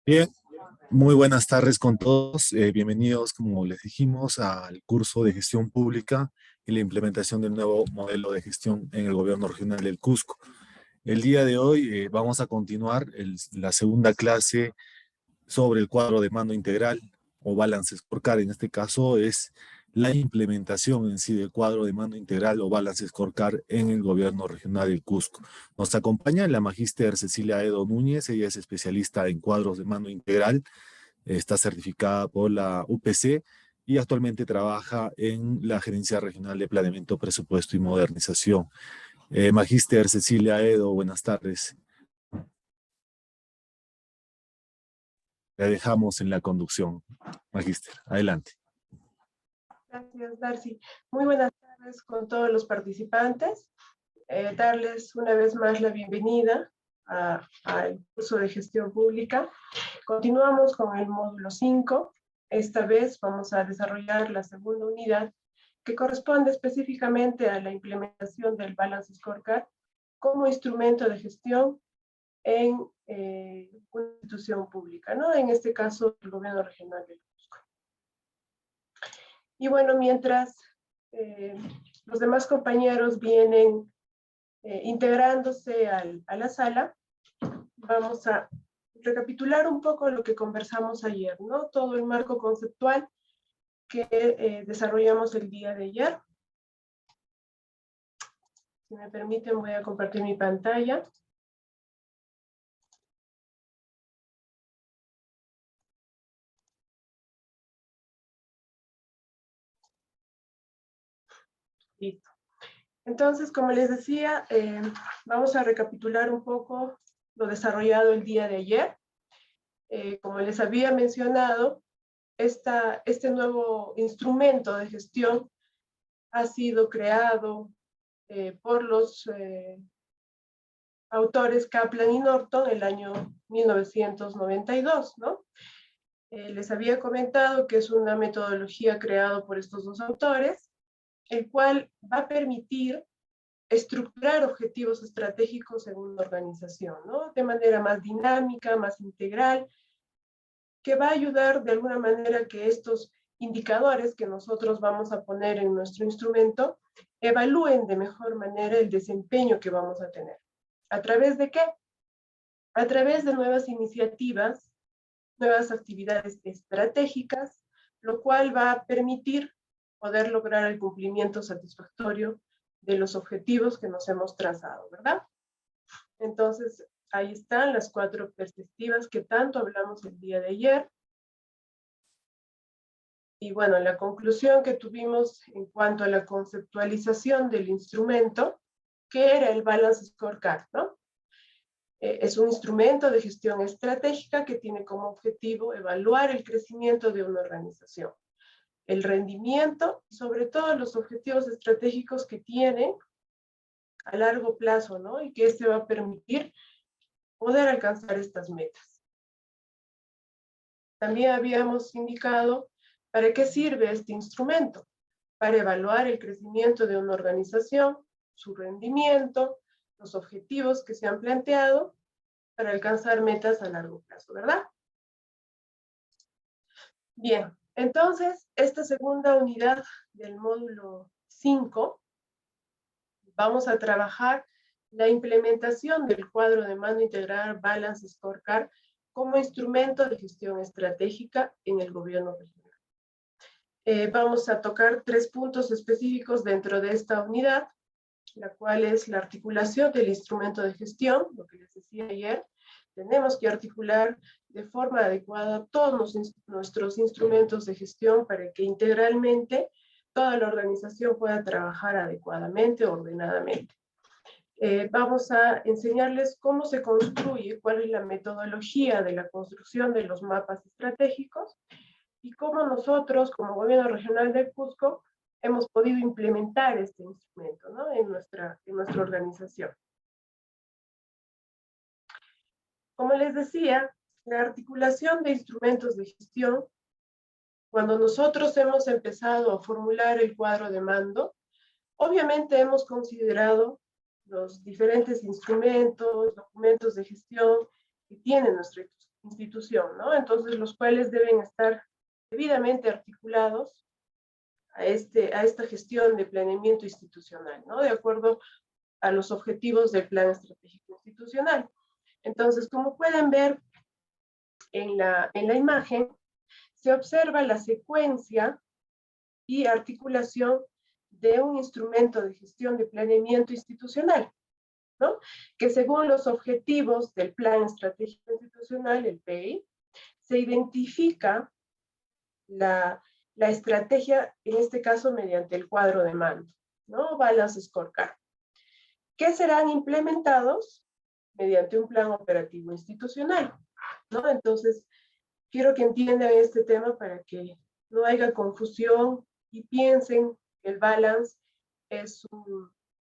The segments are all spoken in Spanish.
Bien, muy buenas tardes con todos. Bienvenidos, como les dijimos, al curso de gestión pública y la implementación del nuevo modelo de gestión en el gobierno regional del Cusco. El día de hoy vamos a continuar la segunda clase sobre el cuadro de mando integral o Balance Scorecard. En este caso es la implementación en sí del cuadro de mando integral o Balance Scorecard en el gobierno regional del Cusco. Nos acompaña la magíster Cecilia Edo Núñez. Ella es especialista en cuadros de mando integral, está certificada por la UPC y actualmente trabaja en la Gerencia Regional de Planeamiento, Presupuesto y Modernización. Magíster Cecilia Edo, buenas tardes. La dejamos en la conducción. Magíster, adelante. Gracias, Darcy. Muy buenas tardes con todos los participantes. Darles una vez más la bienvenida al curso de gestión pública. Continuamos con el módulo 5. Esta vez vamos a desarrollar la segunda unidad que corresponde específicamente a la implementación del Balance Scorecard como instrumento de gestión en una institución pública, ¿no? En este caso, el gobierno regional del Cusco. Y bueno, mientras los demás compañeros vienen integrándose a la sala, vamos a recapitular un poco lo que conversamos ayer, ¿no? Todo el marco conceptual que desarrollamos el día de ayer. Si me permiten, voy a compartir mi pantalla. Listo. Entonces, como les decía, vamos a recapitular un poco lo desarrollado el día de ayer. Como les había mencionado, este nuevo instrumento de gestión ha sido creado por los autores Kaplan y Norton el año 1992, ¿no? Les había comentado que es una metodología creada por estos dos autores, el cual va a permitir estructurar objetivos estratégicos en una organización, ¿no? De manera más dinámica, más integral, que va a ayudar de alguna manera que estos indicadores que nosotros vamos a poner en nuestro instrumento evalúen de mejor manera el desempeño que vamos a tener. ¿A través de qué? A través de nuevas iniciativas, nuevas actividades estratégicas, lo cual va a permitir poder lograr el cumplimiento satisfactorio de los objetivos que nos hemos trazado, ¿verdad? Entonces, ahí están las 4 perspectivas que tanto hablamos el día de ayer. Y bueno, la conclusión que tuvimos en cuanto a la conceptualización del instrumento, que era el Balance Scorecard, ¿no? Es un instrumento de gestión estratégica que tiene como objetivo evaluar el crecimiento de una organización, el rendimiento y sobre todo los objetivos estratégicos que tiene a largo plazo, ¿no? Y que este va a permitir poder alcanzar estas metas. También habíamos indicado para qué sirve este instrumento, para evaluar el crecimiento de una organización, su rendimiento, los objetivos que se han planteado para alcanzar metas a largo plazo, ¿verdad? Bien, entonces, esta segunda unidad del módulo 5, vamos a trabajar la implementación del cuadro de mando integral Balance Scorecard como instrumento de gestión estratégica en el gobierno regional. Vamos a tocar 3 puntos específicos dentro de esta unidad, la cual es la articulación del instrumento de gestión, lo que les decía ayer. Tenemos que articular de forma adecuada todos nuestros instrumentos de gestión para que integralmente toda la organización pueda trabajar adecuadamente, ordenadamente. Vamos a enseñarles cómo se construye, cuál es la metodología de la construcción de los mapas estratégicos y cómo nosotros, como Gobierno Regional del Cusco, hemos podido implementar este instrumento, ¿no? en nuestra organización. Como les decía, la articulación de instrumentos de gestión, cuando nosotros hemos empezado a formular el cuadro de mando, obviamente hemos considerado los diferentes instrumentos, documentos de gestión que tiene institución, ¿no? Entonces, los cuales deben estar debidamente articulados a esta gestión de planeamiento institucional, ¿no? De acuerdo a los objetivos del Plan Estratégico Institucional. Entonces, como pueden ver en la imagen, se observa la secuencia y articulación de un instrumento de gestión de planeamiento institucional, ¿no? Que según los objetivos del Plan Estratégico Institucional, el PEI, se identifica la estrategia, en este caso mediante el cuadro de mando, ¿no? Balance Scorecard, que serán implementados mediante un plan operativo institucional, ¿no? Entonces, quiero que entiendan este tema para que no haya confusión y piensen que el balance es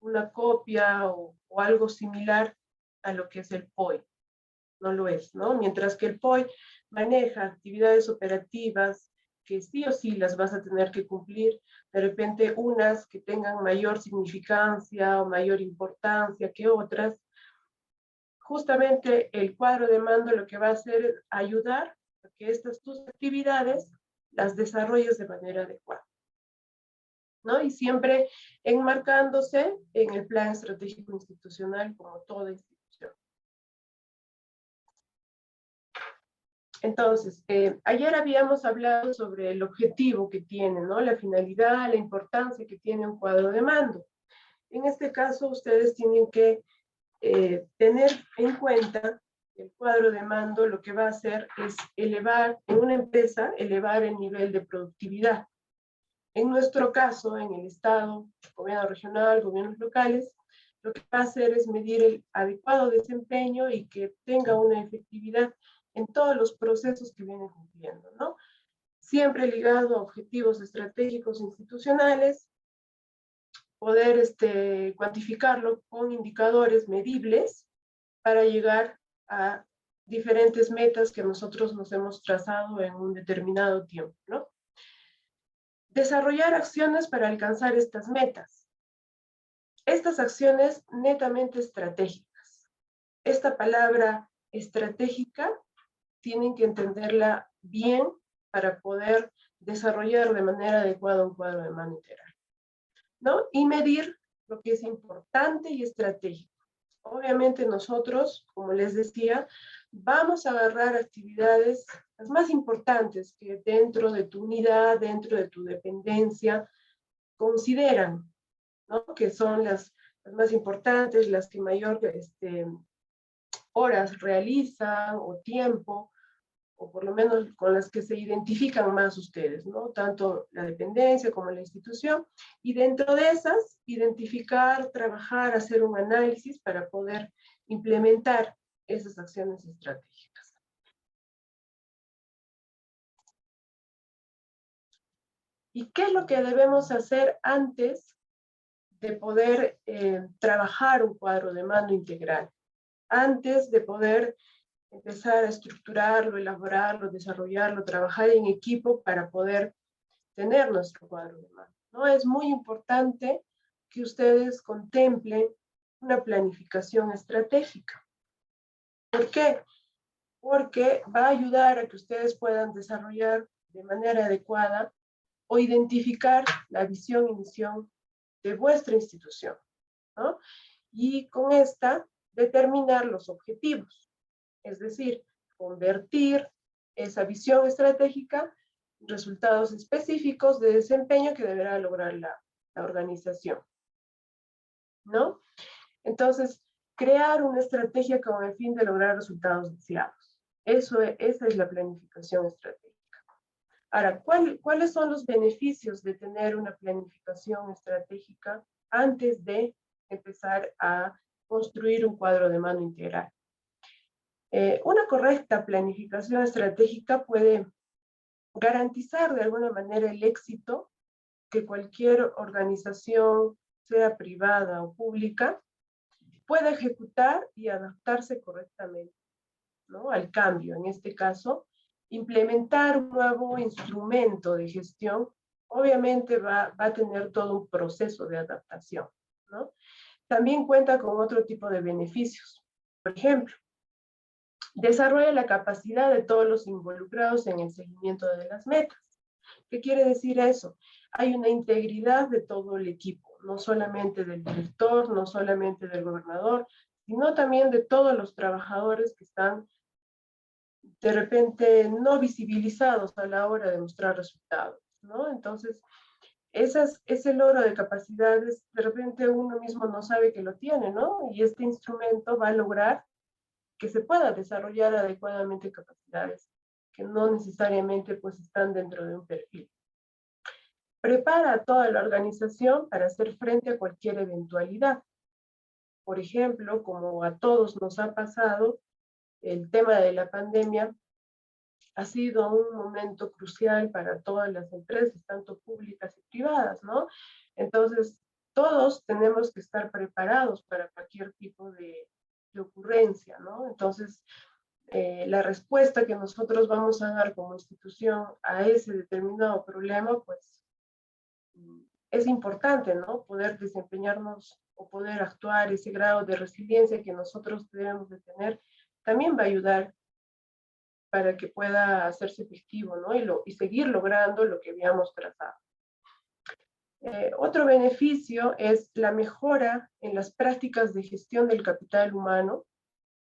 una copia o algo similar a lo que es el POI. No lo es, ¿no? Mientras que el POI maneja actividades operativas que sí o sí las vas a tener que cumplir, de repente unas que tengan mayor significancia o mayor importancia que otras. Justamente el cuadro de mando lo que va a hacer es ayudar a que estas tus actividades las desarrolles de manera adecuada, ¿no? Y siempre enmarcándose en el plan estratégico institucional como toda institución. Entonces, ayer habíamos hablado sobre el objetivo que tiene, ¿no? La finalidad, la importancia que tiene un cuadro de mando. En este caso, ustedes tienen que tener en cuenta el cuadro de mando lo que va a hacer es elevar, en una empresa, elevar el nivel de productividad. En nuestro caso, en el Estado, gobierno regional, gobiernos locales, lo que va a hacer es medir el adecuado desempeño y que tenga una efectividad en todos los procesos que vienen cumpliendo, ¿no? Siempre ligado a objetivos estratégicos institucionales, poder cuantificarlo con indicadores medibles para llegar a diferentes metas que nosotros nos hemos trazado en un determinado tiempo, ¿no? Desarrollar acciones para alcanzar estas metas. Estas acciones netamente estratégicas. Esta palabra estratégica tienen que entenderla bien para poder desarrollar de manera adecuada un cuadro de mando integral, ¿no? Y medir lo que es importante y estratégico. Obviamente nosotros, como les decía, vamos a agarrar actividades las más importantes que dentro de tu unidad, dentro de tu dependencia, consideran, ¿no? Que son las más importantes, las que mayor horas realizan o tiempo, o por lo menos con las que se identifican más ustedes, ¿no? Tanto la dependencia como la institución, y dentro de esas, identificar, trabajar, hacer un análisis para poder implementar esas acciones estratégicas. ¿Y qué es lo que debemos hacer antes de poder trabajar un cuadro de mando integral? Antes de poder empezar a estructurarlo, elaborarlo, desarrollarlo, trabajar en equipo para poder tener nuestro cuadro de mando, ¿no? Es muy importante que ustedes contemplen una planificación estratégica. ¿Por qué? Porque va a ayudar a que ustedes puedan desarrollar de manera adecuada o identificar la visión y misión de vuestra institución, ¿no? Y con esta determinar los objetivos. Es decir, convertir esa visión estratégica en resultados específicos de desempeño que deberá lograr la organización, ¿no? Entonces, crear una estrategia con el fin de lograr resultados deseados. Esa es la planificación estratégica. Ahora, ¿cuáles son los beneficios de tener una planificación estratégica antes de empezar a construir un cuadro de mando integral? Una correcta planificación estratégica puede garantizar de alguna manera el éxito que cualquier organización, sea privada o pública, pueda ejecutar y adaptarse correctamente, ¿no? Al cambio. En este caso, implementar un nuevo instrumento de gestión, obviamente va a tener todo un proceso de adaptación, ¿no? También cuenta con otro tipo de beneficios. Por ejemplo, Desarrolla la capacidad de todos los involucrados en el seguimiento de las metas. ¿Qué quiere decir eso? Hay una integridad de todo el equipo, no solamente del director, no solamente del gobernador, sino también de todos los trabajadores que están de repente no visibilizados a la hora de mostrar resultados, ¿no? Entonces, ese logro de capacidades, de repente uno mismo no sabe que lo tiene, ¿no? Y este instrumento va a lograr que se pueda desarrollar adecuadamente capacidades que no necesariamente pues están dentro de un perfil. Prepara a toda la organización para hacer frente a cualquier eventualidad. Por ejemplo, como a todos nos ha pasado, el tema de la pandemia ha sido un momento crucial para todas las empresas, tanto públicas y privadas, ¿no? Entonces, todos tenemos que estar preparados para cualquier tipo de ocurrencia, ¿no? Entonces, la respuesta que nosotros vamos a dar como institución a ese determinado problema, pues, es importante, ¿no? Poder desempeñarnos o poder actuar, ese grado de resiliencia que nosotros debemos de tener, también va a ayudar para que pueda hacerse efectivo, ¿no? Y seguir logrando lo que habíamos trazado. Otro beneficio es la mejora en las prácticas de gestión del capital humano,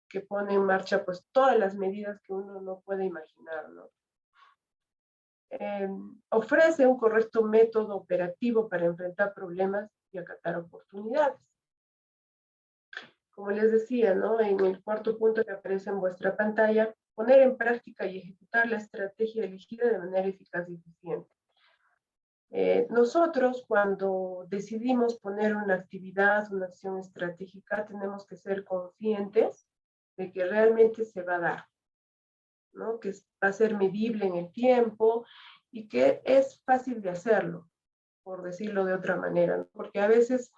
que pone en marcha pues todas las medidas que uno no puede imaginar, ¿no? Ofrece un correcto método operativo para enfrentar problemas y acatar oportunidades. Como les decía, ¿no? En el cuarto punto que aparece en vuestra pantalla, poner en práctica y ejecutar la estrategia elegida de manera eficaz y eficiente. Nosotros, cuando decidimos poner una actividad, una acción estratégica, tenemos que ser conscientes de que realmente se va a dar, ¿no? Que va a ser medible en el tiempo y que es fácil de hacerlo, por decirlo de otra manera, ¿no? Porque a veces,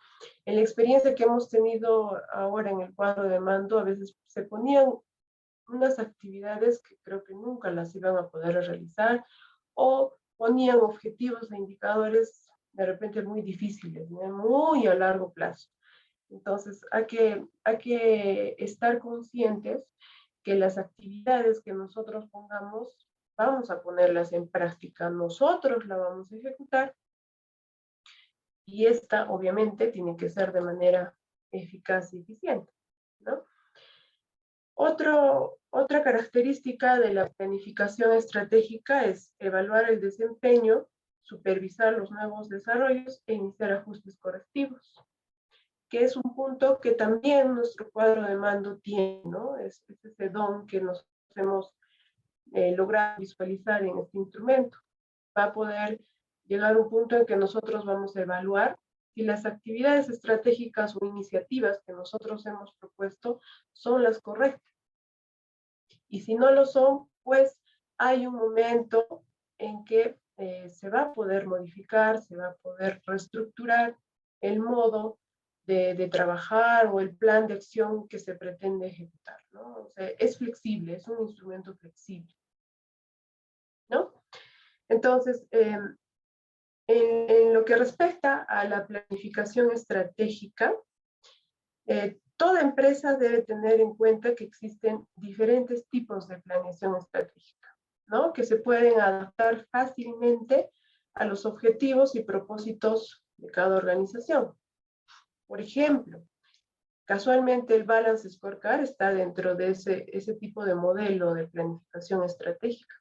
en la experiencia que hemos tenido ahora en el cuadro de mando, a veces se ponían unas actividades que creo que nunca las iban a poder realizar, o ponían objetivos e indicadores de repente muy difíciles, ¿no? Muy a largo plazo. Entonces, hay que estar conscientes que las actividades que nosotros pongamos, vamos a ponerlas en práctica, nosotros la vamos a ejecutar, y esta obviamente tiene que ser de manera eficaz y eficiente, ¿no? Otra característica de la planificación estratégica es evaluar el desempeño, supervisar los nuevos desarrollos e iniciar ajustes correctivos, que es un punto que también nuestro cuadro de mando tiene, ¿no? Es ese don que nos hemos logrado visualizar en este instrumento. Va a poder llegar a un punto en que nosotros vamos a evaluar si las actividades estratégicas o iniciativas que nosotros hemos propuesto son las correctas. Y si no lo son, pues hay un momento en que se va a poder modificar, se va a poder reestructurar el modo de trabajar o el plan de acción que se pretende ejecutar, ¿no? O sea, es flexible, es un instrumento flexible, ¿no? Entonces, en lo que respecta a la planificación estratégica, toda empresa debe tener en cuenta que existen diferentes tipos de planeación estratégica, ¿no? Que se pueden adaptar fácilmente a los objetivos y propósitos de cada organización. Por ejemplo, casualmente el Balance Scorecard está dentro de ese tipo de modelo de planificación estratégica.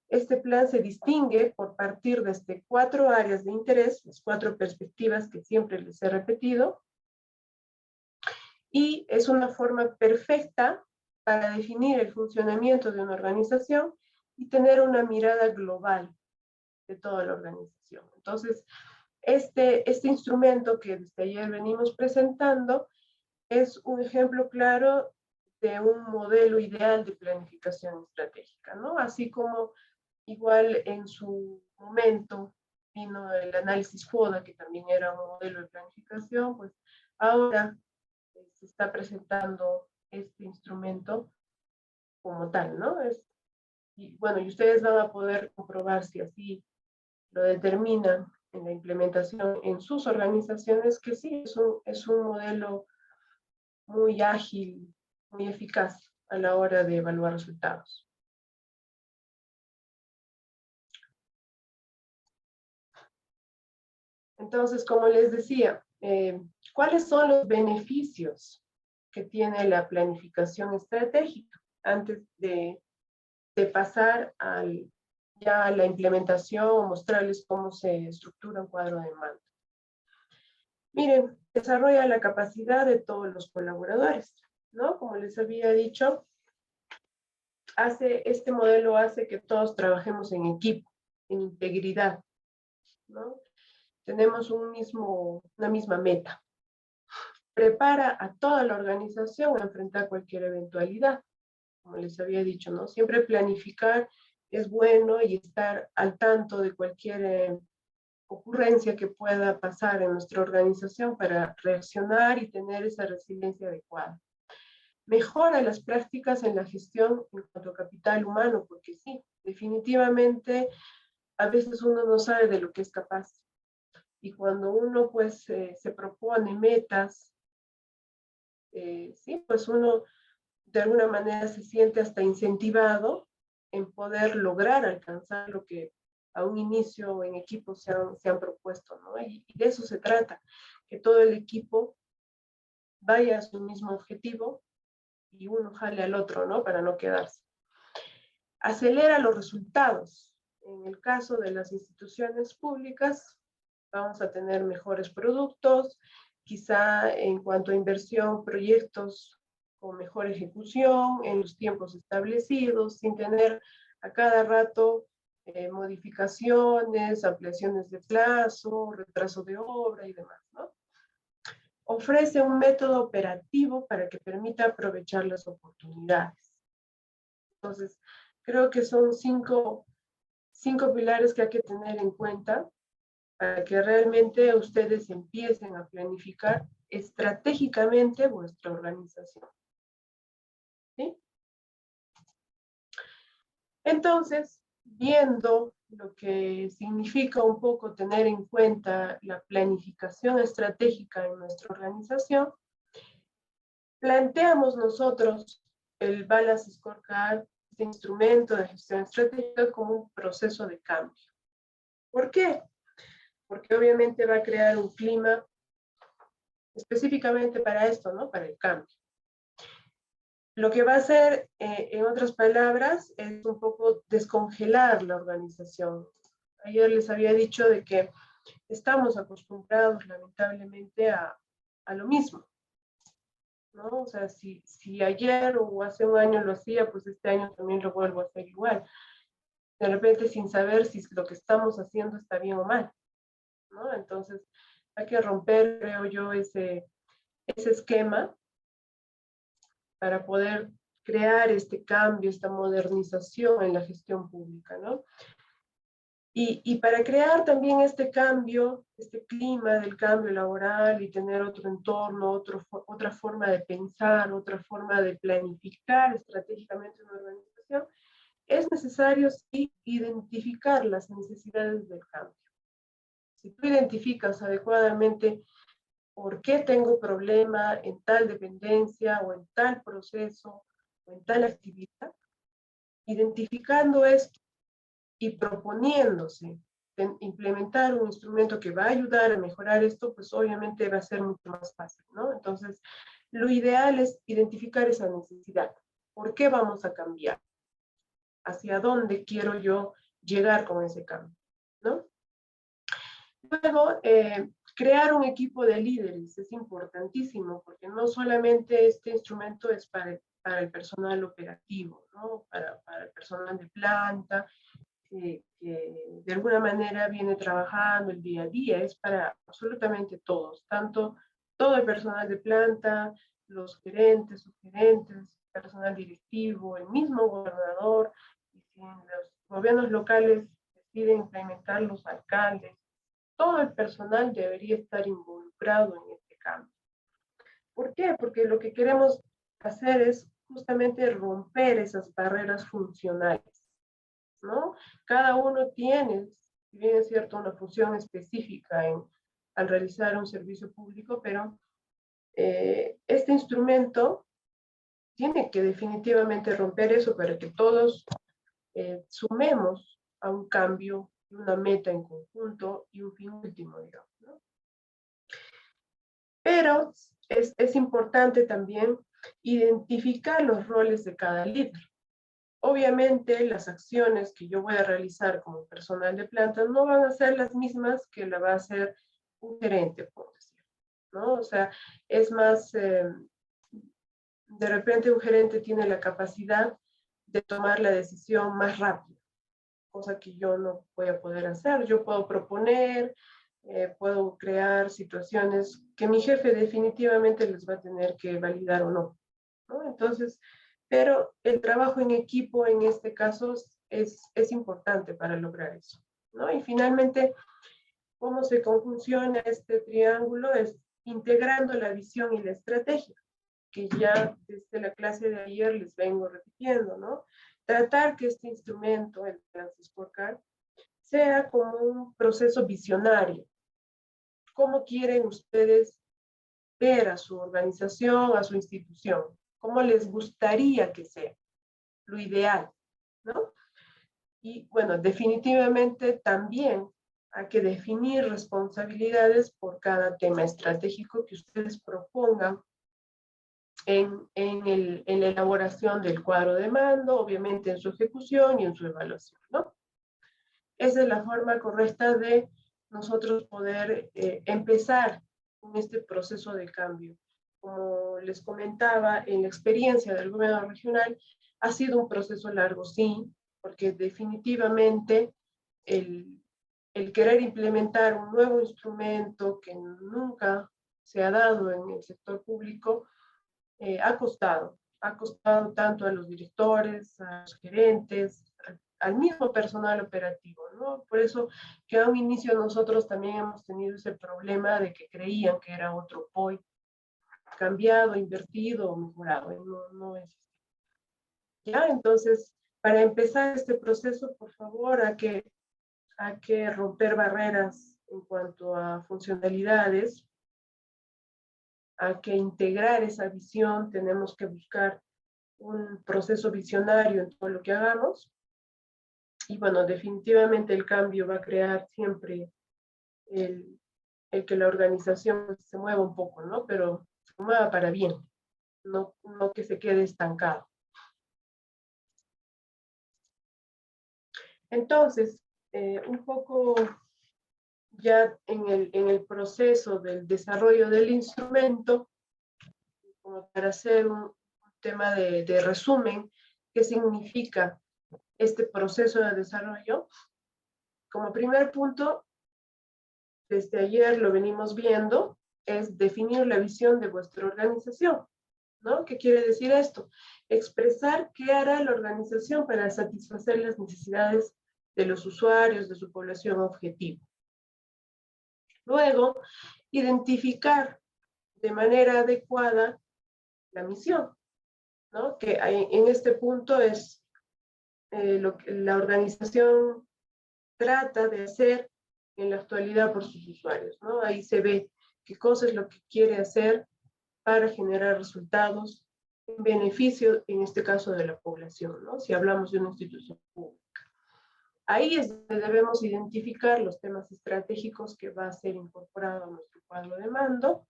Este plan se distingue por partir desde 4 áreas de interés, las 4 perspectivas que siempre les he repetido, y es una forma perfecta para definir el funcionamiento de una organización y tener una mirada global de toda la organización. Entonces, este instrumento que desde ayer venimos presentando es un ejemplo claro de un modelo ideal de planificación estratégica, ¿no? Así como igual en su momento vino el análisis FODA, que también era un modelo de planificación, pues ahora se está presentando este instrumento como tal, ¿no? Y bueno, y ustedes van a poder comprobar si así lo determinan en la implementación en sus organizaciones, que sí, es un modelo muy ágil, muy eficaz a la hora de evaluar resultados. Entonces, como les decía, ¿cuáles son los beneficios que tiene la planificación estratégica antes de pasar ya a la implementación o mostrarles cómo se estructura un cuadro de mando? Miren, desarrolla la capacidad de todos los colaboradores, ¿no? Como les había dicho, este modelo hace que todos trabajemos en equipo, en integridad, ¿no? Tenemos una misma meta. Prepara a toda la organización a enfrentar cualquier eventualidad. Como les había dicho, ¿no? Siempre planificar es bueno y estar al tanto de cualquier ocurrencia que pueda pasar en nuestra organización para reaccionar y tener esa resiliencia adecuada. Mejora las prácticas en la gestión en cuanto a capital humano, porque sí, definitivamente a veces uno no sabe de lo que es capaz. Y cuando uno pues se propone metas, sí, pues uno de alguna manera se siente hasta incentivado en poder lograr alcanzar lo que a un inicio en equipo se han propuesto, ¿no? Y de eso se trata, que todo el equipo vaya a su mismo objetivo y uno jale al otro, ¿no? Para no quedarse. Acelera los resultados. En el caso de las instituciones públicas, vamos a tener mejores productos, quizá en cuanto a inversión, proyectos con mejor ejecución, en los tiempos establecidos, sin tener a cada rato modificaciones, ampliaciones de plazo, retraso de obra y demás, ¿no? Ofrece un método operativo para que permita aprovechar las oportunidades. Entonces, creo que son cinco pilares que hay que tener en cuenta para que realmente ustedes empiecen a planificar estratégicamente vuestra organización. ¿Sí? Entonces, viendo lo que significa un poco tener en cuenta la planificación estratégica en nuestra organización, planteamos nosotros el Balance Scorecard, este instrumento de gestión estratégica, como un proceso de cambio. ¿Por qué? Porque obviamente va a crear un clima específicamente para esto, ¿no? Para el cambio. Lo que va a hacer, en otras palabras, es un poco descongelar la organización. Ayer les había dicho de que estamos acostumbrados, lamentablemente, a lo mismo, ¿no? O sea, si ayer o hace un año lo hacía, pues este año también lo vuelvo a hacer igual. De repente sin saber si lo que estamos haciendo está bien o mal, ¿no? Entonces, hay que romper, creo yo, ese esquema para poder crear este cambio, esta modernización en la gestión pública, ¿no? Y para crear también este cambio, este clima del cambio laboral y tener otro entorno, otra forma de pensar, otra forma de planificar estratégicamente una organización, es necesario sí identificar las necesidades del cambio. Si tú identificas adecuadamente por qué tengo problema en tal dependencia o en tal proceso o en tal actividad, identificando esto y proponiéndose implementar un instrumento que va a ayudar a mejorar esto, pues obviamente va a ser mucho más fácil, ¿no? Entonces, lo ideal es identificar esa necesidad. ¿Por qué vamos a cambiar? ¿Hacia dónde quiero yo llegar con ese cambio? ¿No? Luego, crear un equipo de líderes es importantísimo, porque no solamente este instrumento es para el personal operativo, ¿no? Para el personal de planta, que de alguna manera viene trabajando el día a día, es para absolutamente todos, tanto todo el personal de planta, los gerentes, subgerentes, personal directivo, el mismo gobernador, y si los gobiernos locales deciden implementar los alcaldes, todo el personal debería estar involucrado en este cambio. ¿Por qué? Porque lo que queremos hacer es justamente romper esas barreras funcionales, ¿no? Cada uno tiene, si bien es cierto, una función específica al realizar un servicio público, pero este instrumento tiene que definitivamente romper eso para que todos sumemos a un cambio, una meta en conjunto y un fin último, digamos, ¿no? Pero es importante también identificar los roles de cada líder. Obviamente, las acciones que yo voy a realizar como personal de plantas no van a ser las mismas que la va a hacer un gerente, por decir, ¿no? O sea, es más, de repente un gerente tiene la capacidad de tomar la decisión más rápido, cosa que yo no voy a poder hacer. Yo puedo proponer, puedo crear situaciones que mi jefe definitivamente les va a tener que validar o no, ¿no? Entonces, pero el trabajo en equipo en este caso es importante para lograr eso, ¿no? Y finalmente, ¿cómo se conjunciona este triángulo? Es integrando la visión y la estrategia, que ya desde la clase de ayer les vengo repitiendo, ¿no? Tratar que este instrumento, el Scorecard, sea como un proceso visionario. ¿Cómo quieren ustedes ver a su organización, a su institución? ¿Cómo les gustaría que sea? Lo ideal, ¿no? Y bueno, definitivamente también hay que definir responsabilidades por cada tema estratégico que ustedes propongan en la elaboración del cuadro de mando, obviamente en su ejecución y en su evaluación, ¿no? Esa es la forma correcta de nosotros poder empezar con este proceso de cambio. Como les comentaba, en la experiencia del gobierno regional, ha sido un proceso largo, sí, porque definitivamente el querer implementar un nuevo instrumento que nunca se ha dado en el sector público, ha costado tanto a los directores, a los gerentes, al mismo personal operativo, ¿no? Por eso que a un inicio nosotros también hemos tenido ese problema de que creían que era otro POI cambiado, invertido o mejorado, y no es así. ¿Ya? Entonces, para empezar este proceso, por favor, hay que romper barreras en cuanto a funcionalidades, hay que integrar esa visión, tenemos que buscar un proceso visionario en todo lo que hagamos. Y bueno, definitivamente el cambio va a crear siempre el que la organización se mueva un poco, ¿no? Pero se mueva para bien, no que se quede estancado. Entonces, un poco ya en el proceso del desarrollo del instrumento, como para hacer un tema de resumen, ¿qué significa este proceso de desarrollo? Como primer punto, desde ayer lo venimos viendo, es definir la visión de vuestra organización, ¿no? ¿Qué quiere decir esto? Expresar qué hará la organización para satisfacer las necesidades de los usuarios, de su población objetivo. Luego, identificar de manera adecuada la misión, ¿no? Que en este punto es lo que la organización trata de hacer en la actualidad por sus usuarios, ¿no? Ahí se ve qué cosa es lo que quiere hacer para generar resultados en beneficio, en este caso, de la población, ¿no? Si hablamos de una institución pública. Ahí es donde debemos identificar los temas estratégicos que va a ser incorporado a nuestro cuadro de mando.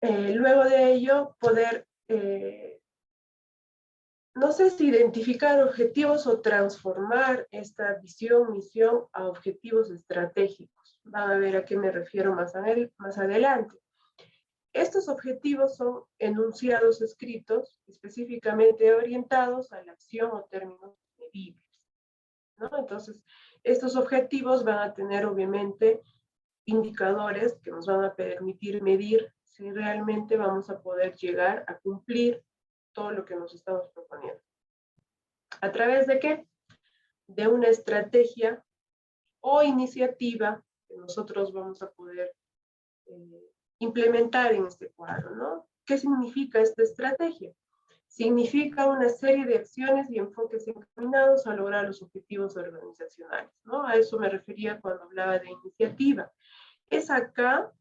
Luego de ello, poder, no sé si identificar objetivos o transformar esta visión, misión a objetivos estratégicos. Van a ver a qué me refiero más adelante. Estos objetivos son enunciados escritos específicamente orientados a la acción o términos medibles, ¿no? Entonces, estos objetivos van a tener obviamente indicadores que nos van a permitir medir si realmente vamos a poder llegar a cumplir todo lo que nos estamos proponiendo. ¿A través de qué? De una estrategia o iniciativa que nosotros vamos a poder implementar en este cuadro, ¿no? ¿Qué significa esta estrategia? Significa una serie de acciones y enfoques encaminados a lograr los objetivos organizacionales, ¿no? A eso me refería cuando hablaba de iniciativa. Es acá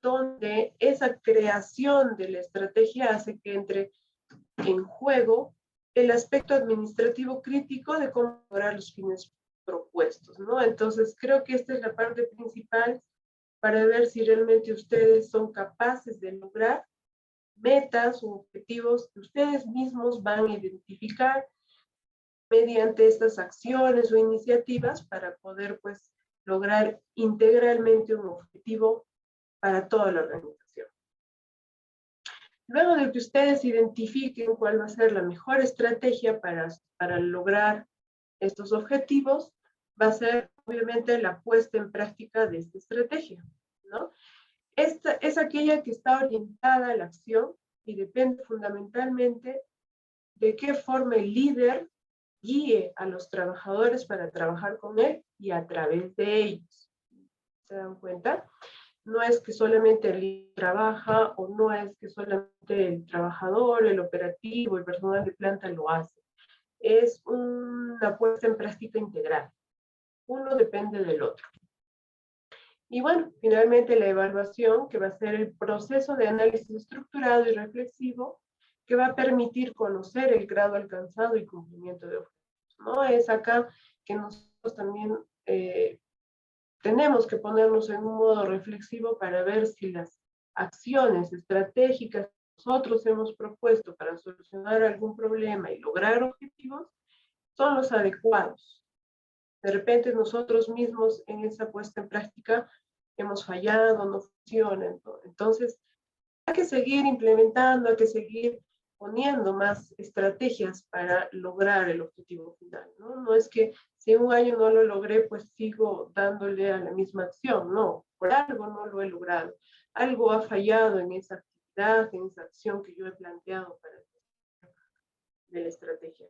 donde esa creación de la estrategia hace que entre en juego el aspecto administrativo crítico de cómo lograr los fines propuestos, ¿no? Entonces, creo que esta es la parte principal para ver si realmente ustedes son capaces de lograr metas o objetivos que ustedes mismos van a identificar mediante estas acciones o iniciativas para poder, pues, lograr integralmente un objetivo para toda la organización. Luego de que ustedes identifiquen cuál va a ser la mejor estrategia para lograr estos objetivos, va a ser obviamente la puesta en práctica de esta estrategia, ¿no? Esta es aquella que está orientada a la acción y depende fundamentalmente de qué forma el líder guíe a los trabajadores para trabajar con él y a través de ellos. ¿Se dan cuenta? No es que solamente el líder trabaja o no es que solamente el trabajador, el operativo, el personal de planta lo hace. Es una puesta en práctica integral. Uno depende del otro. Y bueno, finalmente la evaluación, que va a ser el proceso de análisis estructurado y reflexivo, que va a permitir conocer el grado alcanzado y cumplimiento de objetivos, ¿no? Es acá que nosotros también tenemos que ponernos en un modo reflexivo para ver si las acciones estratégicas que nosotros hemos propuesto para solucionar algún problema y lograr objetivos son los adecuados. De repente nosotros mismos en esa puesta en práctica hemos fallado, no funciona. Entonces, hay que seguir implementando, hay que seguir poniendo más estrategias para lograr el objetivo final, ¿no? No es que si un año no lo logré, pues sigo dándole a la misma acción, no, por algo no lo he logrado. Algo ha fallado en esa actividad, en esa acción que yo he planteado para de la estrategia.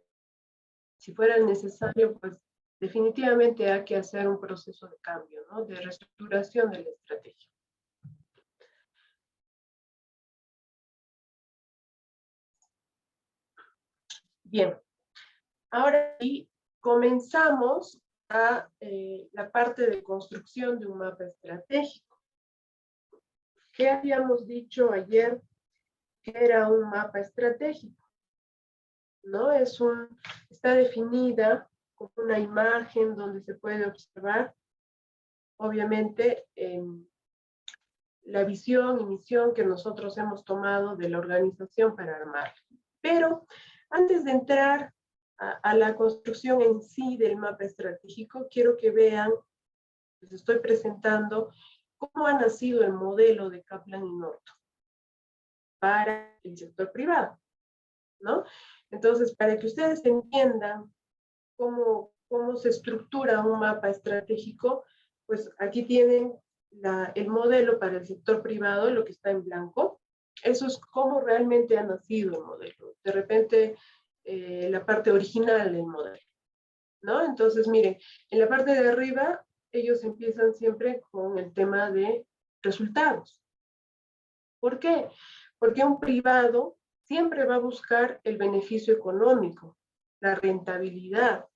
Si fuera necesario, pues definitivamente hay que hacer un proceso de cambio, ¿no? De reestructuración de la estrategia. Bien, ahora sí comenzamos a la parte de construcción de un mapa estratégico. ¿Qué habíamos dicho ayer que era un mapa estratégico? ¿No? Está definida con una imagen donde se puede observar, obviamente, la visión y misión que nosotros hemos tomado de la organización para armar. Pero antes de entrar a la construcción en sí del mapa estratégico, quiero que vean, les estoy presentando cómo ha nacido el modelo de Kaplan y Norton para el sector privado, ¿no? Entonces, para que ustedes entiendan cómo se estructura un mapa estratégico, pues aquí tienen el modelo para el sector privado, lo que está en blanco. Eso es cómo realmente ha nacido el modelo. De repente, la parte original del modelo, ¿no? Entonces, miren, en la parte de arriba, ellos empiezan siempre con el tema de resultados. ¿Por qué? Porque un privado siempre va a buscar el beneficio económico, la rentabilidad,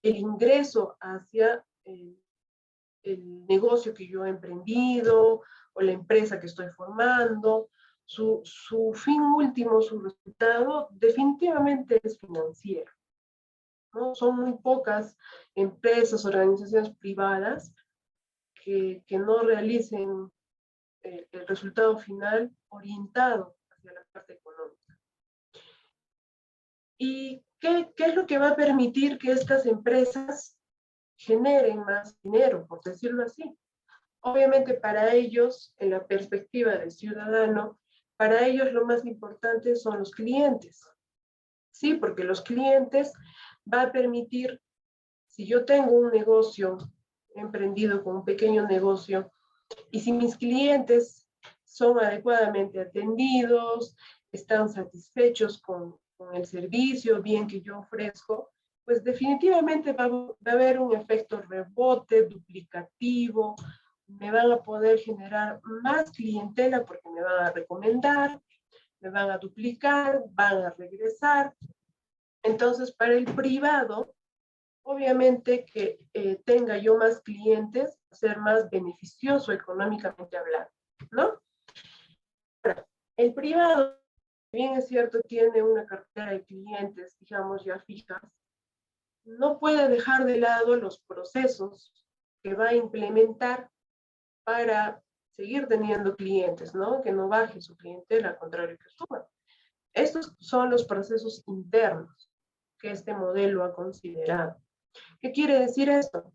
el ingreso hacia el negocio que yo he emprendido o la empresa que estoy formando. Su fin último, su resultado, definitivamente es financiero, ¿no? Son muy pocas empresas, organizaciones privadas que no realicen el resultado final orientado hacia la parte económica. ¿Y qué es lo que va a permitir que estas empresas generen más dinero, por decirlo así? Obviamente para ellos, en la perspectiva del ciudadano, para ellos lo más importante son los clientes. Sí, porque los clientes va a permitir, si yo tengo un negocio emprendido con un pequeño negocio, y si mis clientes son adecuadamente atendidos, están satisfechos con el servicio bien que yo ofrezco, pues definitivamente va a haber un efecto rebote, duplicativo, me van a poder generar más clientela porque me van a recomendar, me van a duplicar, van a regresar. Entonces, para el privado, obviamente que tenga yo más clientes, ser más beneficioso económicamente hablando, ¿no? Ahora, el privado bien es cierto, tiene una cartera de clientes, digamos, ya fijas, no puede dejar de lado los procesos que va a implementar para seguir teniendo clientes, ¿no? Que no baje su clientela, al contrario que suba. Estos son los procesos internos que este modelo ha considerado. ¿Qué quiere decir esto?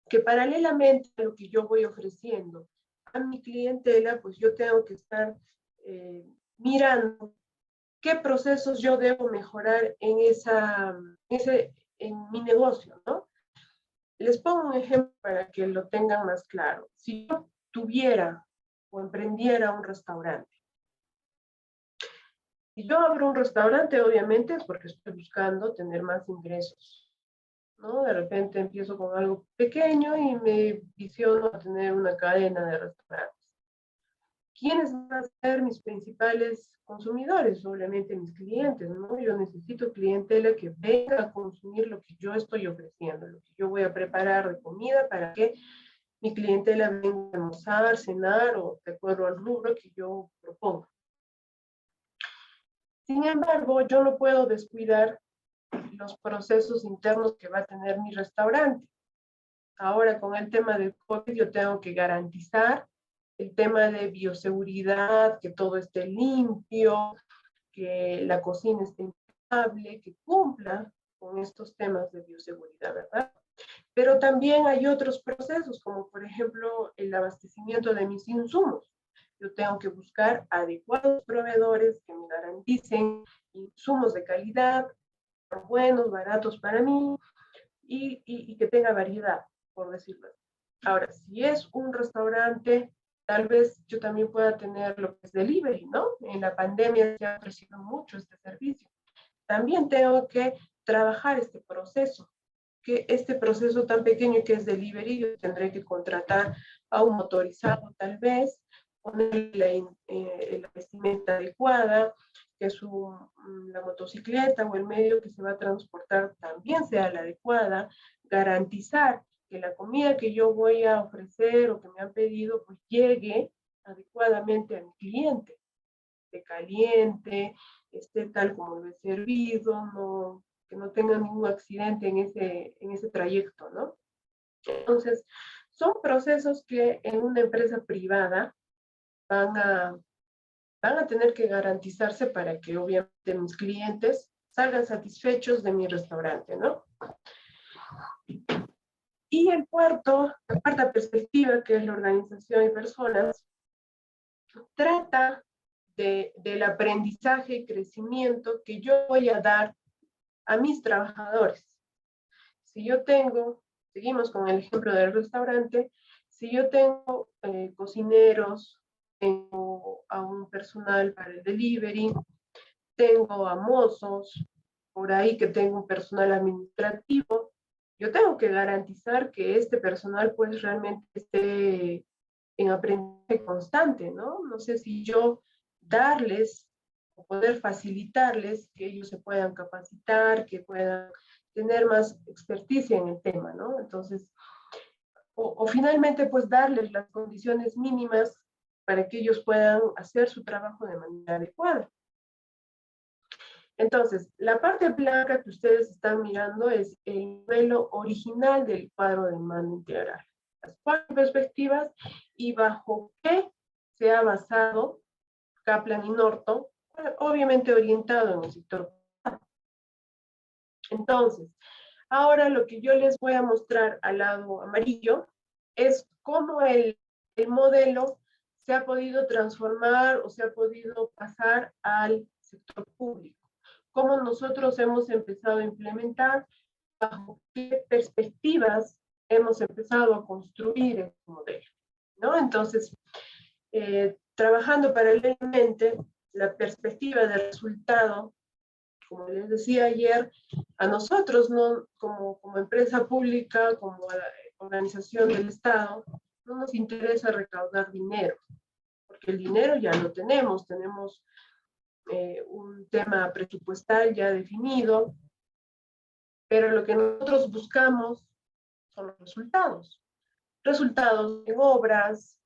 Que paralelamente a lo que yo voy ofreciendo a mi clientela, pues yo tengo que estar mirando qué procesos yo debo mejorar en mi negocio, ¿no? Les pongo un ejemplo para que lo tengan más claro. Si yo tuviera o emprendiera un restaurante, si yo abro un restaurante, obviamente es porque estoy buscando tener más ingresos, ¿no? De repente empiezo con algo pequeño y me visiono a tener una cadena de restaurantes. ¿Quiénes van a ser mis principales consumidores? Obviamente mis clientes, ¿no? Yo necesito clientela que venga a consumir lo que yo estoy ofreciendo, lo que yo voy a preparar de comida para que mi clientela venga a almorzar, cenar o de acuerdo al rubro que yo propongo. Sin embargo, yo no puedo descuidar los procesos internos que va a tener mi restaurante. Ahora, con el tema del COVID, yo tengo que garantizar el tema de bioseguridad, que todo esté limpio, que la cocina esté impecable, que cumpla con estos temas de bioseguridad, ¿verdad? Pero también hay otros procesos, como por ejemplo el abastecimiento de mis insumos. Yo tengo que buscar adecuados proveedores que me garanticen insumos de calidad, buenos, baratos para mí y que tenga variedad, por decirlo así. Ahora, si es un restaurante, tal vez yo también pueda tener lo que es delivery, ¿no? En la pandemia se ha ofrecido mucho este servicio. También tengo que trabajar este proceso, que este proceso tan pequeño que es delivery, yo tendré que contratar a un motorizado tal vez, ponerle la vestimenta adecuada, que la motocicleta o el medio que se va a transportar también sea la adecuada, garantizar que la comida que yo voy a ofrecer o que me han pedido pues llegue adecuadamente a mi cliente, esté caliente, esté tal como lo he servido, no, que no tenga ningún accidente en ese trayecto, ¿no? Entonces, son procesos que en una empresa privada van a, van a tener que garantizarse para que obviamente mis clientes salgan satisfechos de mi restaurante, ¿no? Y la cuarta perspectiva, que es la organización de personas, trata del aprendizaje y crecimiento que yo voy a dar a mis trabajadores. Si yo tengo, seguimos con el ejemplo del restaurante, si yo tengo cocineros, tengo a un personal para el delivery, tengo a mozos, por ahí que tengo un personal administrativo, yo tengo que garantizar que este personal pues realmente esté en aprendizaje constante, ¿no? No sé si yo darles o poder facilitarles que ellos se puedan capacitar, que puedan tener más experticia en el tema, ¿no? Entonces, o finalmente pues darles las condiciones mínimas para que ellos puedan hacer su trabajo de manera adecuada. Entonces, la parte blanca que ustedes están mirando es el modelo original del cuadro de mando integral. Las cuatro perspectivas y bajo qué se ha basado Kaplan y Norton, obviamente orientado en el sector. Entonces, ahora lo que yo les voy a mostrar al lado amarillo es cómo el modelo se ha podido transformar o se ha podido pasar al sector público. Cómo nosotros hemos empezado a implementar, bajo qué perspectivas hemos empezado a construir este modelo, ¿no? Entonces, trabajando paralelamente, la perspectiva de resultado, como les decía ayer, a nosotros, ¿no? como empresa pública, como organización del Estado, no nos interesa recaudar dinero, porque el dinero ya lo tenemos un tema presupuestal ya definido, pero lo que nosotros buscamos son los resultados. Resultados en obras,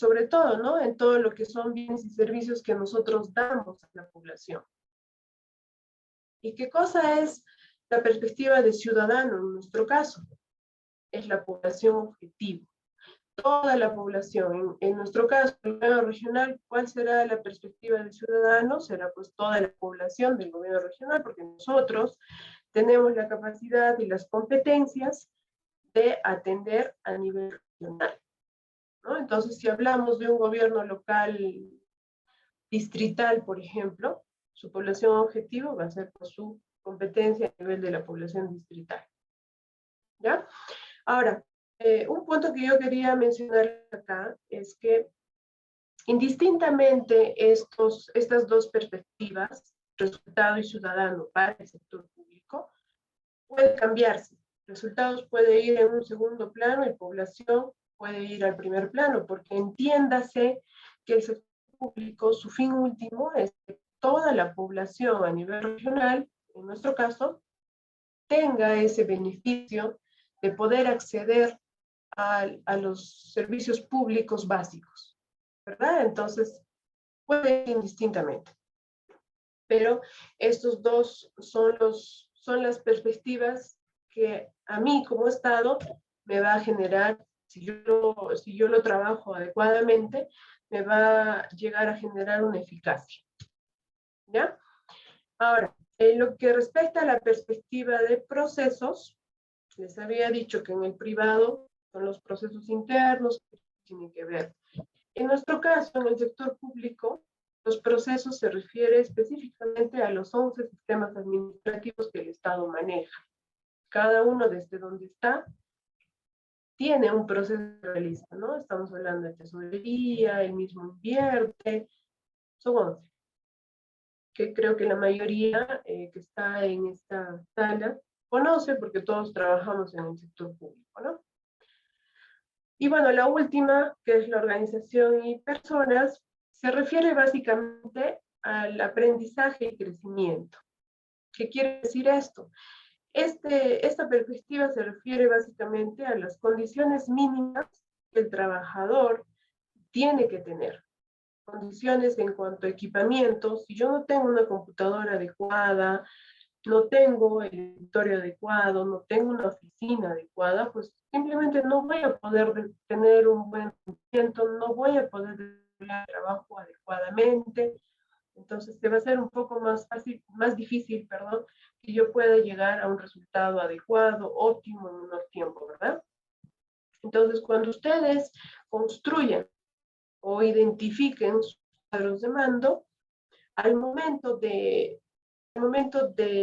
sobre todo, ¿no? En todo lo que son bienes y servicios que nosotros damos a la población. ¿Y qué cosa es la perspectiva de ciudadano en nuestro caso? Es la población objetivo. Toda la población, en nuestro caso, el gobierno regional, ¿cuál será la perspectiva del ciudadano? Será pues toda la población del gobierno regional, porque nosotros tenemos la capacidad y las competencias de atender a nivel regional, ¿no? Entonces, si hablamos de un gobierno local distrital, por ejemplo, su población objetivo va a ser por su competencia a nivel de la población distrital. ¿Ya? Ahora, un punto que yo quería mencionar acá es que indistintamente estas dos perspectivas, resultado y ciudadano para el sector público, puede cambiarse. Resultados puede ir en un segundo plano y población puede ir al primer plano, porque entiéndase que el sector público, su fin último es que toda la población a nivel regional, en nuestro caso, tenga ese beneficio de poder acceder a los servicios públicos básicos, ¿verdad? Entonces, puede ir indistintamente. Pero estos dos son las perspectivas que a mí como Estado me va a generar, si yo lo trabajo adecuadamente, me va a llegar a generar una eficacia. ¿Ya? Ahora, en lo que respecta a la perspectiva de procesos, les había dicho que en el privado son los procesos internos que tienen que ver. En nuestro caso, en el sector público, los procesos se refiere específicamente a los 11 sistemas administrativos que el Estado maneja. Cada uno desde donde está tiene un proceso realista, ¿no? Estamos hablando de tesorería, el mismo invierte, son 11, que creo que la mayoría que está en esta sala conoce porque todos trabajamos en el sector público, ¿no? Y bueno, la última, que es la organización y personas, se refiere básicamente al aprendizaje y crecimiento. ¿Qué quiere decir esto? Esta perspectiva se refiere básicamente a las condiciones mínimas que el trabajador tiene que tener. Condiciones en cuanto a equipamiento. Si yo no tengo una computadora adecuada, no tengo el escritorio adecuado, no tengo una oficina adecuada, pues simplemente no voy a poder tener un buen rendimiento, no voy a poder desarrollar el trabajo adecuadamente. Entonces te va a ser un poco más fácil, más difícil, perdón, que yo pueda llegar a un resultado adecuado, óptimo en menor tiempo, ¿verdad? Entonces, cuando ustedes construyan o identifiquen sus cuadros de mando, al momento de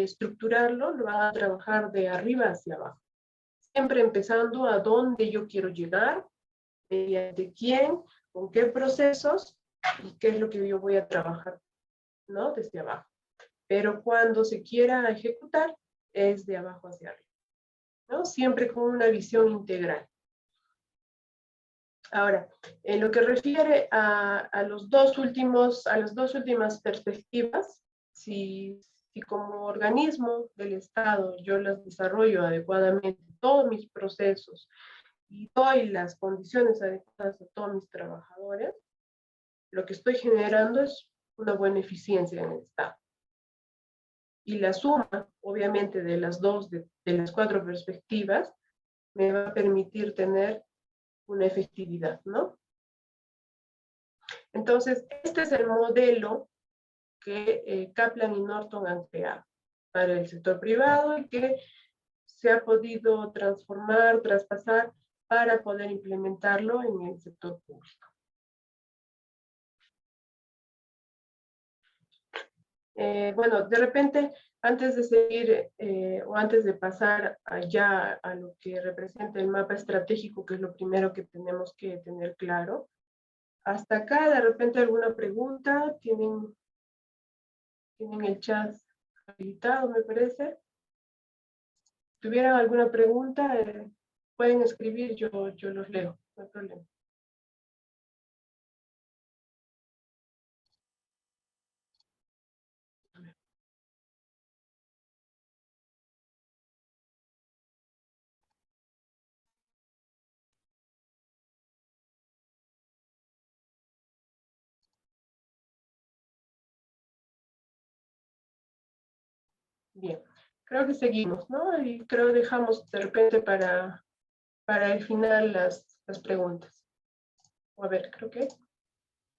estructurarlo, lo van a trabajar de arriba hacia abajo. Siempre empezando a dónde yo quiero llegar, mediante quién, con qué procesos y qué es lo que yo voy a trabajar, ¿no? Desde abajo. Pero cuando se quiera ejecutar, es de abajo hacia arriba, ¿no? Siempre con una visión integral. Ahora, en lo que refiere a las dos últimas perspectivas, si como organismo del Estado yo las desarrollo adecuadamente, todos mis procesos, y doy las condiciones adecuadas a todos mis trabajadores, lo que estoy generando es una buena eficiencia en el Estado. Y la suma, obviamente, de las las cuatro perspectivas, me va a permitir tener una efectividad, ¿no? Entonces, este es el modelo que Kaplan y Norton han creado para el sector privado y que se ha podido transformar, traspasar para poder implementarlo en el sector público. Bueno, de repente, antes de seguir o antes de pasar allá a lo que representa el mapa estratégico, que es lo primero que tenemos que tener claro, hasta acá, de repente, alguna pregunta, tienen el chat habilitado, me parece. Si tuvieran alguna pregunta, pueden escribir, yo los leo, no hay problema. Bien, creo que seguimos, ¿no? Y creo que dejamos de repente para el final las preguntas. A ver, creo que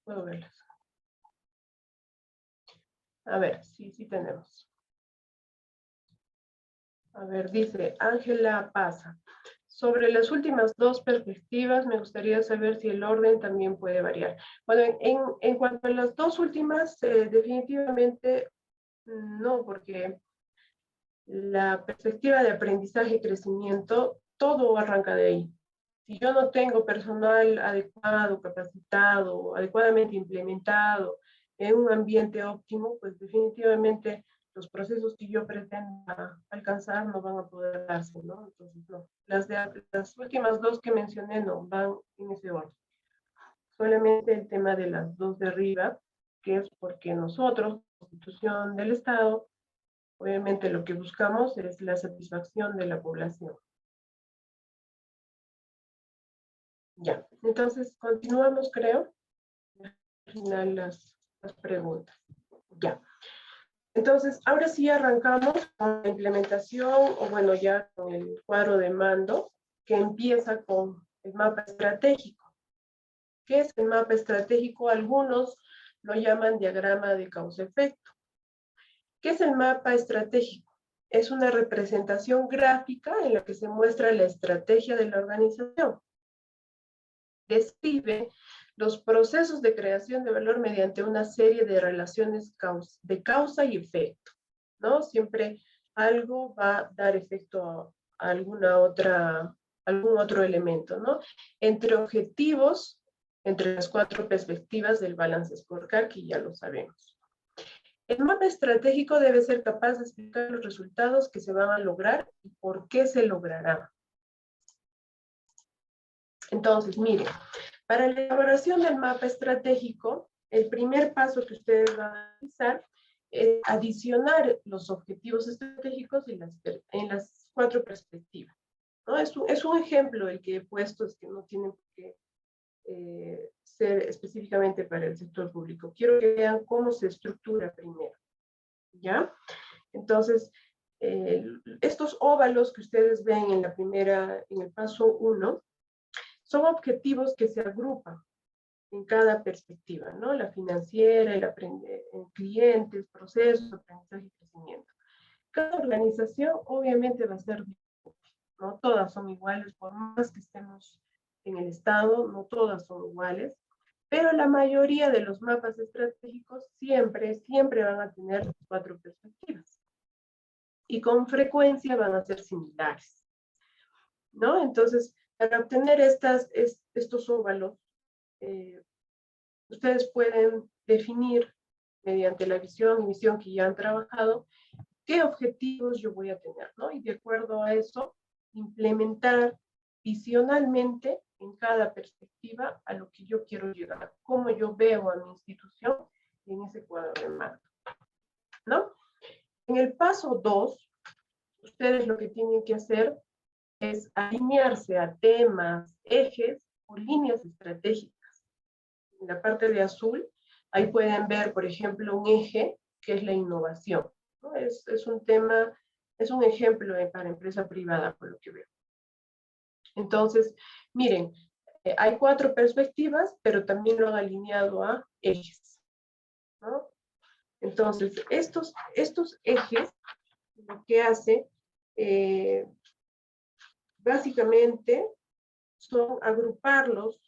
puedo verlas. A ver, sí tenemos. A ver, dice Ángela Paza. Sobre las últimas dos perspectivas, me gustaría saber si el orden también puede variar. Bueno, en cuanto a las dos últimas, definitivamente no, porque la perspectiva de aprendizaje y crecimiento, todo arranca de ahí. Si yo no tengo personal adecuado, capacitado, adecuadamente implementado en un ambiente óptimo, pues definitivamente los procesos que yo pretenda alcanzar no van a poder darse, ¿no? Entonces, no. Las últimas dos que mencioné no van en ese orden. Solamente el tema de las dos de arriba, que es porque nosotros, Constitución del Estado, obviamente lo que buscamos es la satisfacción de la población. Ya, entonces continuamos, creo. Al final las preguntas. Ya. Entonces, ahora sí arrancamos con la implementación, o bueno, ya con el cuadro de mando, que empieza con el mapa estratégico. ¿Qué es el mapa estratégico? Algunos lo llaman diagrama de causa-efecto. ¿Qué es el mapa estratégico? Es una representación gráfica en la que se muestra la estrategia de la organización. Describe los procesos de creación de valor mediante una serie de relaciones de causa y efecto, ¿no? Siempre algo va a dar efecto a algún otro elemento, ¿no? Entre objetivos, entre las cuatro perspectivas del balance scorecard, que ya lo sabemos. El mapa estratégico debe ser capaz de explicar los resultados que se van a lograr y por qué se logrará. Entonces, miren, para la elaboración del mapa estratégico, el primer paso que ustedes van a realizar es adicionar los objetivos estratégicos en las cuatro perspectivas, ¿no? Es un ejemplo el que he puesto, es que no tienen que ser específicamente para el sector público. Quiero que vean cómo se estructura primero, ¿ya? Entonces, estos óvalos que ustedes ven en el paso 1, son objetivos que se agrupan en cada perspectiva, ¿no? La financiera, el clientes, procesos, aprendizaje y crecimiento. Cada organización obviamente va a ser diferente, no todas son iguales, por más que estemos en el Estado, no todas son iguales, pero la mayoría de los mapas estratégicos siempre van a tener cuatro perspectivas. Y con frecuencia van a ser similares, ¿no? Entonces, para obtener estos óvalos, ustedes pueden definir mediante la visión y misión que ya han trabajado, qué objetivos yo voy a tener, ¿no? Y de acuerdo a eso, implementar visionalmente en cada perspectiva a lo que yo quiero llegar, cómo yo veo a mi institución en ese cuadro de mando, ¿no? En el paso 2, ustedes lo que tienen que hacer es alinearse a temas, ejes o líneas estratégicas. En la parte de azul, ahí pueden ver, por ejemplo, un eje que es la innovación, ¿no? Es un tema, es un ejemplo para empresa privada, por lo que veo. Entonces, miren, hay cuatro perspectivas, pero también lo han alineado a ejes, ¿no? Entonces, estos ejes, lo que hace, básicamente, son agruparlos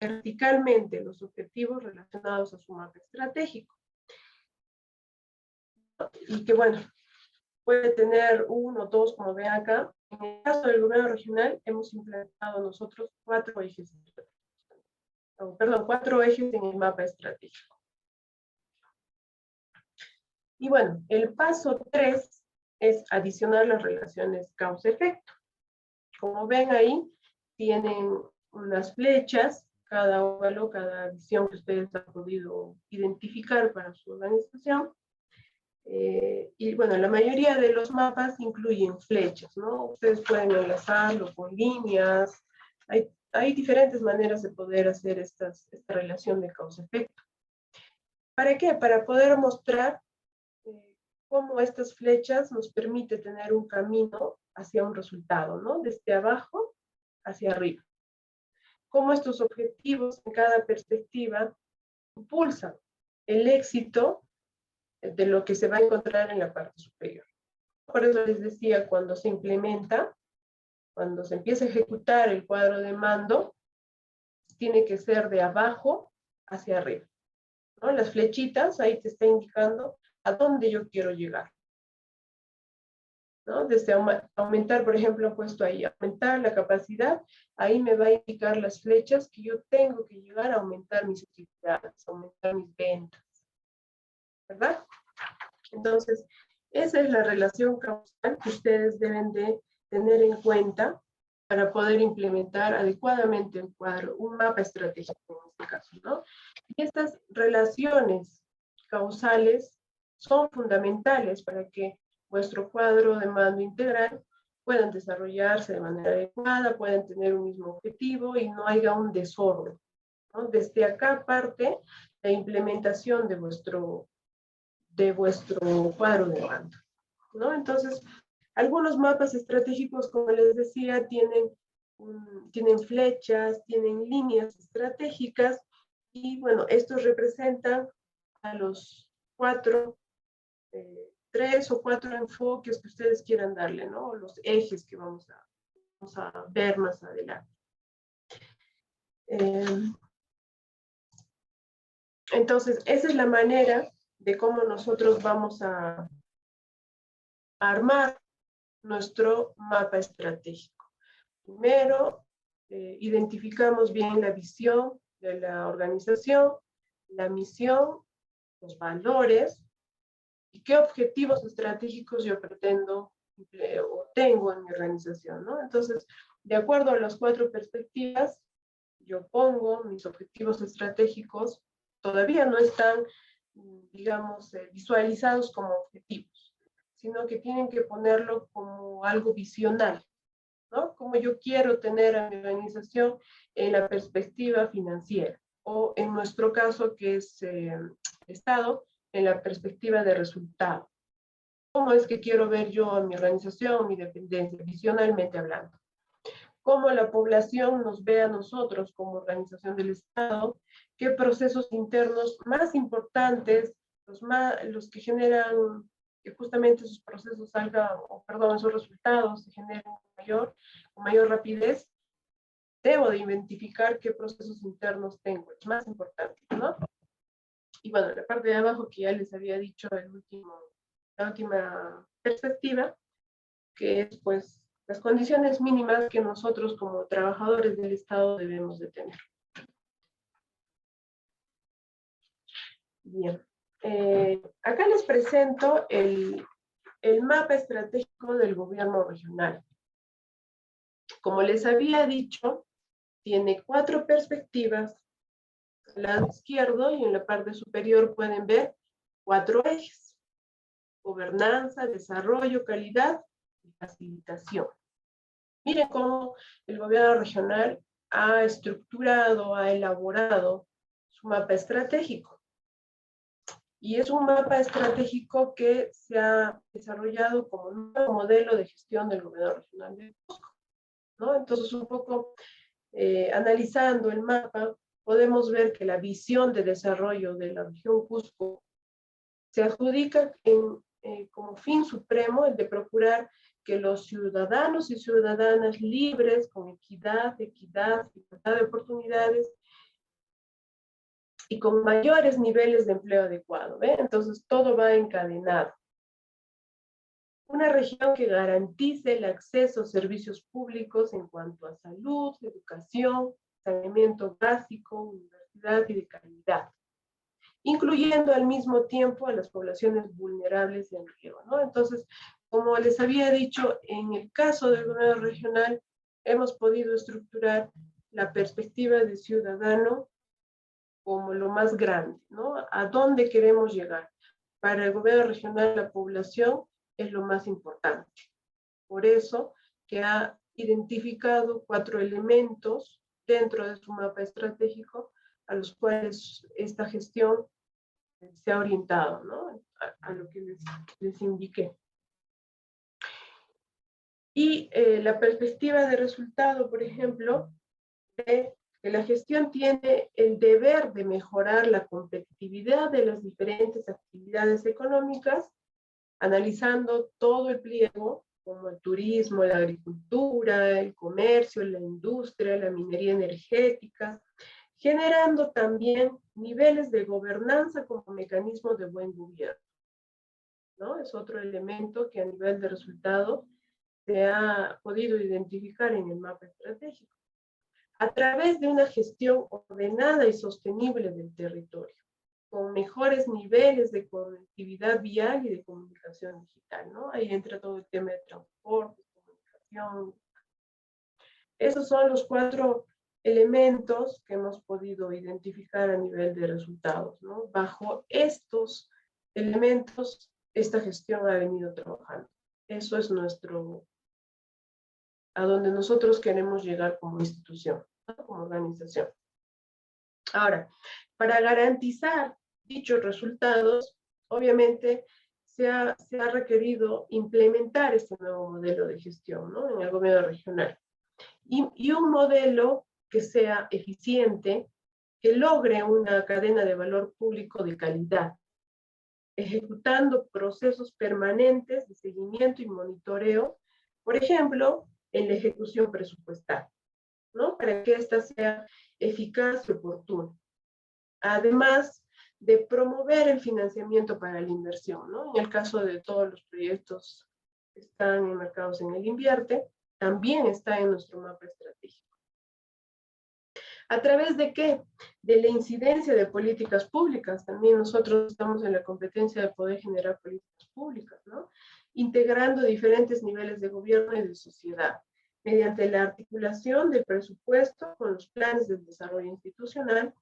verticalmente, los objetivos relacionados a su mapa estratégico. Y que, bueno, puede tener uno, dos, como ven acá. En el caso del gobierno regional, hemos implementado nosotros cuatro ejes en el mapa estratégico. Y bueno, el paso 3 es adicionar las relaciones causa-efecto. Como ven ahí, tienen unas flechas, cada óvalo, cada visión que ustedes han podido identificar para su organización. Y bueno, la mayoría de los mapas incluyen flechas, ¿no? Ustedes pueden enlazarlo con líneas. Hay diferentes maneras de poder hacer esta relación de causa-efecto. ¿Para qué? Para poder mostrar cómo estas flechas nos permite tener un camino hacia un resultado, ¿no? Desde abajo hacia arriba. Cómo estos objetivos en cada perspectiva impulsan el éxito de lo que se va a encontrar en la parte superior. Por eso les decía, cuando se implementa, cuando se empieza a ejecutar el cuadro de mando, tiene que ser de abajo hacia arriba, ¿no? Las flechitas ahí te está indicando a dónde yo quiero llegar, ¿no? Desde aumentar, por ejemplo, he puesto ahí, aumentar la capacidad, ahí me va a indicar las flechas que yo tengo que llegar a aumentar mis actividades, aumentar mis ventas, ¿verdad? Entonces, esa es la relación causal que ustedes deben de tener en cuenta para poder implementar adecuadamente un cuadro, un mapa estratégico en este caso, ¿no? Y estas relaciones causales son fundamentales para que vuestro cuadro de mando integral puedan desarrollarse de manera adecuada, puedan tener un mismo objetivo y no haya un desorden, ¿no? Desde acá parte la implementación de vuestro cuadro de mando, ¿no? Entonces, algunos mapas estratégicos, como les decía, tienen flechas, tienen líneas estratégicas, y bueno, estos representan a los tres o cuatro enfoques que ustedes quieran darle, ¿no? Los ejes que vamos a ver más adelante. Entonces, esa es la manera de cómo nosotros vamos a armar nuestro mapa estratégico. Primero, identificamos bien la visión de la organización, la misión, los valores y qué objetivos estratégicos yo pretendo o tengo en mi organización, ¿no? Entonces, de acuerdo a las 4 perspectivas, yo pongo mis objetivos estratégicos, todavía no están, digamos, visualizados como objetivos, sino que tienen que ponerlo como algo visionario, ¿no? Como yo quiero tener a mi organización en la perspectiva financiera, o en nuestro caso, que es Estado, en la perspectiva de resultado. ¿Cómo es que quiero ver yo a mi organización, mi dependencia, visionalmente hablando? Cómo la población nos ve a nosotros como organización del Estado, qué procesos internos más importantes, los que generan que justamente esos procesos salgan, o perdón, esos resultados se generen con mayor rapidez. Debo de identificar qué procesos internos tengo, es más importante, ¿no? Y bueno, la parte de abajo que ya les había dicho, la última perspectiva, que es pues las condiciones mínimas que nosotros como trabajadores del Estado debemos de tener. Bien, acá les presento el mapa estratégico del gobierno regional. Como les había dicho, tiene 4 perspectivas. Al lado izquierdo y en la parte superior pueden ver 4 ejes: gobernanza, desarrollo, calidad y facilitación. Miren cómo el gobierno regional ha estructurado, ha elaborado su mapa estratégico. Y es un mapa estratégico que se ha desarrollado como un nuevo modelo de gestión del gobierno regional del Cusco, ¿no? Entonces, un poco analizando el mapa, podemos ver que la visión de desarrollo de la región Cusco se adjudica como fin supremo el de procurar que los ciudadanos y ciudadanas libres, con equidad, igualdad de oportunidades y con mayores niveles de empleo adecuado, ¿ve? Entonces todo va encadenado. Una región que garantice el acceso a servicios públicos en cuanto a salud, educación, saneamiento básico, universidad y de calidad, incluyendo al mismo tiempo a las poblaciones vulnerables en riesgo, ¿no? Entonces, como les había dicho, en el caso del gobierno regional, hemos podido estructurar la perspectiva de ciudadano como lo más grande, ¿no? ¿A dónde queremos llegar? Para el gobierno regional, la población es lo más importante. Por eso que ha identificado 4 elementos dentro de su mapa estratégico a los cuales esta gestión se ha orientado, ¿no? A lo que les indiqué. Y la perspectiva de resultado, por ejemplo, de que la gestión tiene el deber de mejorar la competitividad de las diferentes actividades económicas, analizando todo el pliego, como el turismo, la agricultura, el comercio, la industria, la minería energética, generando también niveles de gobernanza como mecanismo de buen gobierno, ¿no? Es otro elemento que a nivel de resultado se ha podido identificar en el mapa estratégico, a través de una gestión ordenada y sostenible del territorio, con mejores niveles de conectividad vial y de comunicación digital, ¿no? Ahí entra todo el tema de transporte, comunicación. Esos son los 4 elementos que hemos podido identificar a nivel de resultados, ¿no? Bajo estos elementos, esta gestión ha venido trabajando. Eso es a donde nosotros queremos llegar como institución, ¿no? Como organización. Ahora, para garantizar dichos resultados, obviamente se ha requerido implementar este nuevo modelo de gestión, ¿no? En el gobierno regional. Y un modelo que sea eficiente, que logre una cadena de valor público de calidad, ejecutando procesos permanentes de seguimiento y monitoreo, por ejemplo, en la ejecución presupuestal, ¿no? Para que ésta sea eficaz y oportuna. Además de promover el financiamiento para la inversión, ¿no? En el caso de todos los proyectos que están enmarcados en el Invierte, también está en nuestro mapa estratégico. ¿A través de qué? De la incidencia de políticas públicas. También nosotros estamos en la competencia de poder generar políticas públicas, ¿no? Integrando diferentes niveles de gobierno y de sociedad, mediante la articulación del presupuesto con los planes de desarrollo institucional,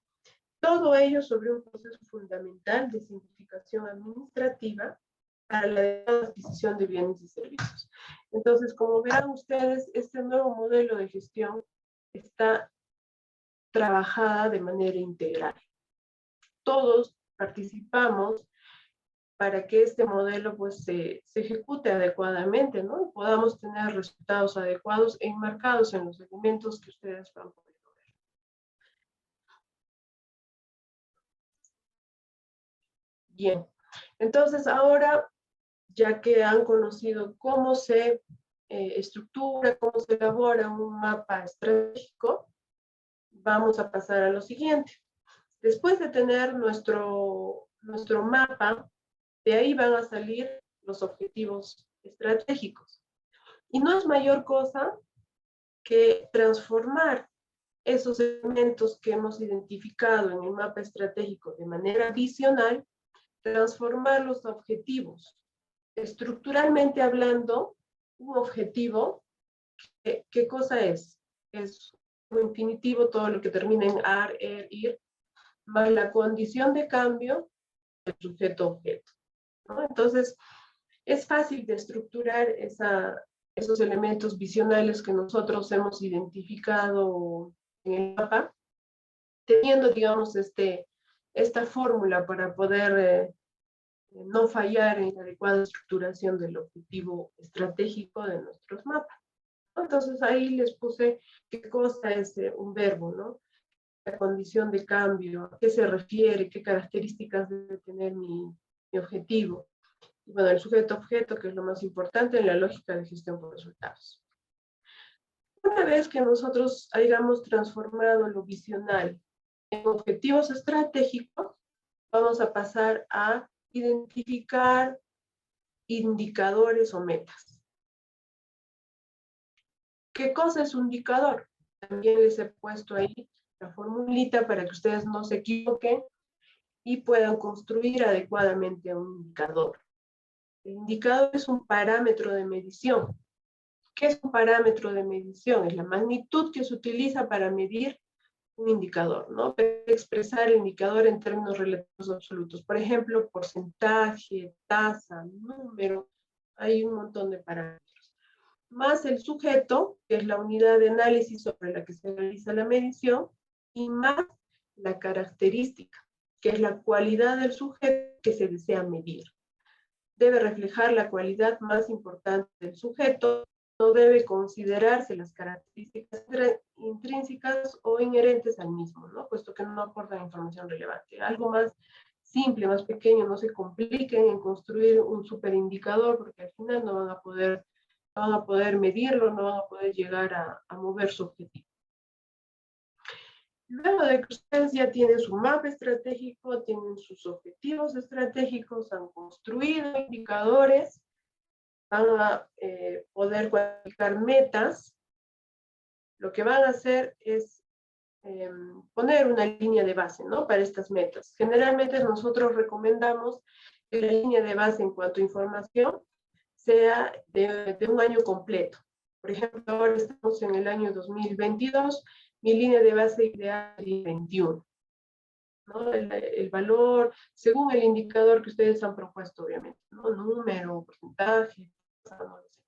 todo ello sobre un proceso fundamental de simplificación administrativa para la adquisición de bienes y servicios. Entonces, como verán ustedes, este nuevo modelo de gestión está trabajada de manera integral. Todos participamos para que este modelo pues se ejecute adecuadamente, ¿no? Y podamos tener resultados adecuados e enmarcados en los elementos que ustedes van a poder ver. Bien, entonces ahora, ya que han conocido cómo se estructura, cómo se elabora un mapa estratégico, vamos a pasar a lo siguiente. Después de tener nuestro mapa, de ahí van a salir los objetivos estratégicos. Y no es mayor cosa que transformar esos elementos que hemos identificado en el mapa estratégico de manera visional, transformar los objetivos. Estructuralmente hablando, un objetivo, ¿qué cosa es? Es un infinitivo, todo lo que termina en ar, er, ir, más la condición de cambio del sujeto-objeto, ¿no? Entonces, es fácil de estructurar esos elementos visionales que nosotros hemos identificado en el mapa, teniendo, digamos, esta fórmula para poder no fallar en la adecuada estructuración del objetivo estratégico de nuestros mapas. Entonces ahí les puse qué cosa es un verbo, ¿no? La condición de cambio, a qué se refiere, qué características debe tener mi objetivo. Y bueno, el sujeto-objeto, que es lo más importante en la lógica de gestión por resultados. Una vez que nosotros hayamos transformado lo visional en objetivos estratégicos, vamos a pasar a identificar indicadores o metas. ¿Qué cosa es un indicador? También les he puesto ahí la formulita para que ustedes no se equivoquen y puedan construir adecuadamente un indicador. El indicador es un parámetro de medición. ¿Qué es un parámetro de medición? Es la magnitud que se utiliza para medir un indicador, ¿no? Para expresar el indicador en términos relativos absolutos. Por ejemplo, porcentaje, tasa, número, hay un montón de parámetros. Más el sujeto, que es la unidad de análisis sobre la que se realiza la medición, y más la característica. que es la cualidad del sujeto que se desea medir. Debe reflejar la cualidad más importante del sujeto, no debe considerarse las características intrínsecas o inherentes al mismo, ¿no? Puesto que no aportan información relevante. Algo más simple, más pequeño, no se compliquen en construir un superindicador, porque al final no van a poder medirlo, no van a poder llegar a mover su objetivo. Luego de que ustedes ya tienen su mapa estratégico, tienen sus objetivos estratégicos, han construido indicadores, van a poder cuantificar metas, lo que van a hacer es poner una línea de base, ¿no? Para estas metas. Generalmente nosotros recomendamos que la línea de base en cuanto a información sea de un año completo. Por ejemplo, ahora estamos en el año 2022, mi línea de base ideal es 21. ¿No? El valor, según el indicador que ustedes han propuesto, obviamente, ¿no? Número, porcentaje, no lo sé.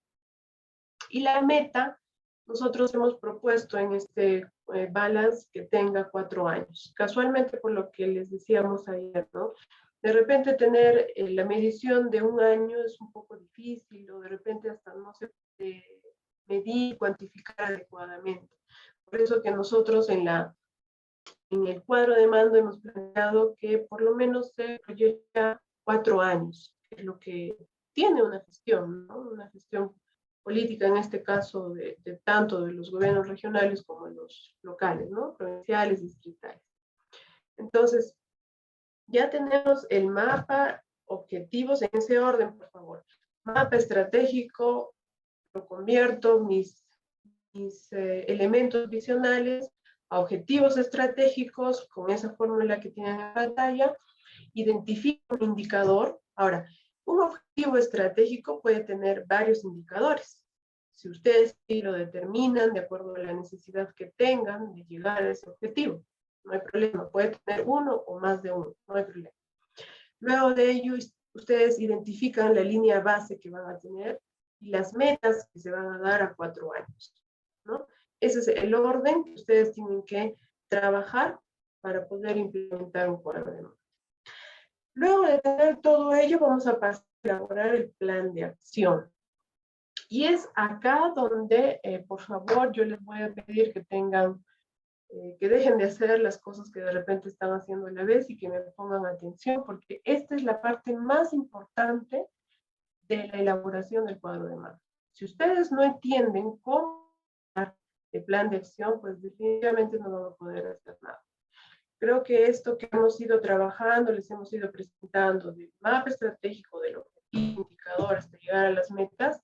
Y la meta, nosotros hemos propuesto en este balance que tenga 4 años. Casualmente, por lo que les decíamos ayer, ¿no? De repente tener la medición de un año es un poco difícil, o de repente hasta no se puede medir, cuantificar adecuadamente. Por eso que nosotros en el cuadro de mando hemos planteado que por lo menos se proyecta 4 años, que es lo que tiene una gestión, ¿no? Una gestión política, en este caso, de tanto de los gobiernos regionales como de los locales, ¿no? Provinciales, distritales. Entonces, ya tenemos el mapa, objetivos en ese orden, por favor. Mapa estratégico, lo convierto mis elementos visionales a objetivos estratégicos con esa fórmula que tienen en pantalla, identifico un indicador. Ahora, un objetivo estratégico puede tener varios indicadores. Si ustedes lo determinan de acuerdo a la necesidad que tengan de llegar a ese objetivo, no hay problema. Puede tener uno o más de uno, no hay problema. Luego de ello, ustedes identifican la línea base que van a tener y las metas que se van a dar a 4 años, ¿no? Ese es el orden que ustedes tienen que trabajar para poder implementar un cuadro de mando. Luego de tener todo ello, vamos a pasar a elaborar el plan de acción. Y es acá donde, por favor, yo les voy a pedir que tengan, que dejen de hacer las cosas que de repente están haciendo a la vez y que me pongan atención, porque esta es la parte más importante de la elaboración del cuadro de mando. Si ustedes no entienden cómo el plan de acción, pues definitivamente no van a poder hacer nada. Creo que esto que hemos ido trabajando, les hemos ido presentando del mapa estratégico, del objetivo, indicador, hasta llegar a las metas,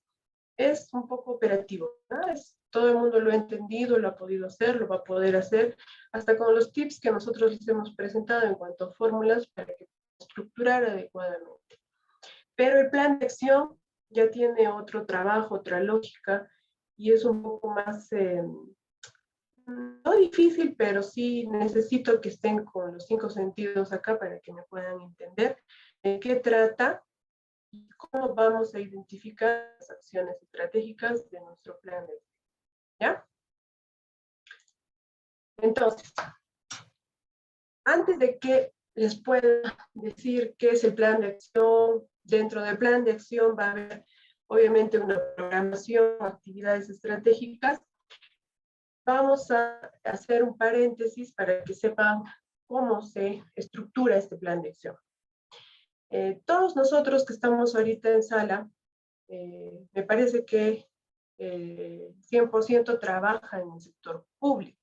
es un poco operativo, ¿no? Todo el mundo lo ha entendido, lo ha podido hacer, lo va a poder hacer, hasta con los tips que nosotros les hemos presentado en cuanto a fórmulas para que estructurar adecuadamente. Pero el plan de acción ya tiene otro trabajo, otra lógica, y es un poco más, no difícil, pero sí necesito que estén con los 5 sentidos acá para que me puedan entender de qué trata y cómo vamos a identificar las acciones estratégicas de nuestro plan de acción. ¿Ya? Entonces, antes de que les pueda decir qué es el plan de acción, dentro del plan de acción va a haber obviamente una programación, actividades estratégicas. Vamos a hacer un paréntesis para que sepan cómo se estructura este plan de acción. Todos nosotros que estamos ahorita en sala, me parece que 100% trabaja en el sector público.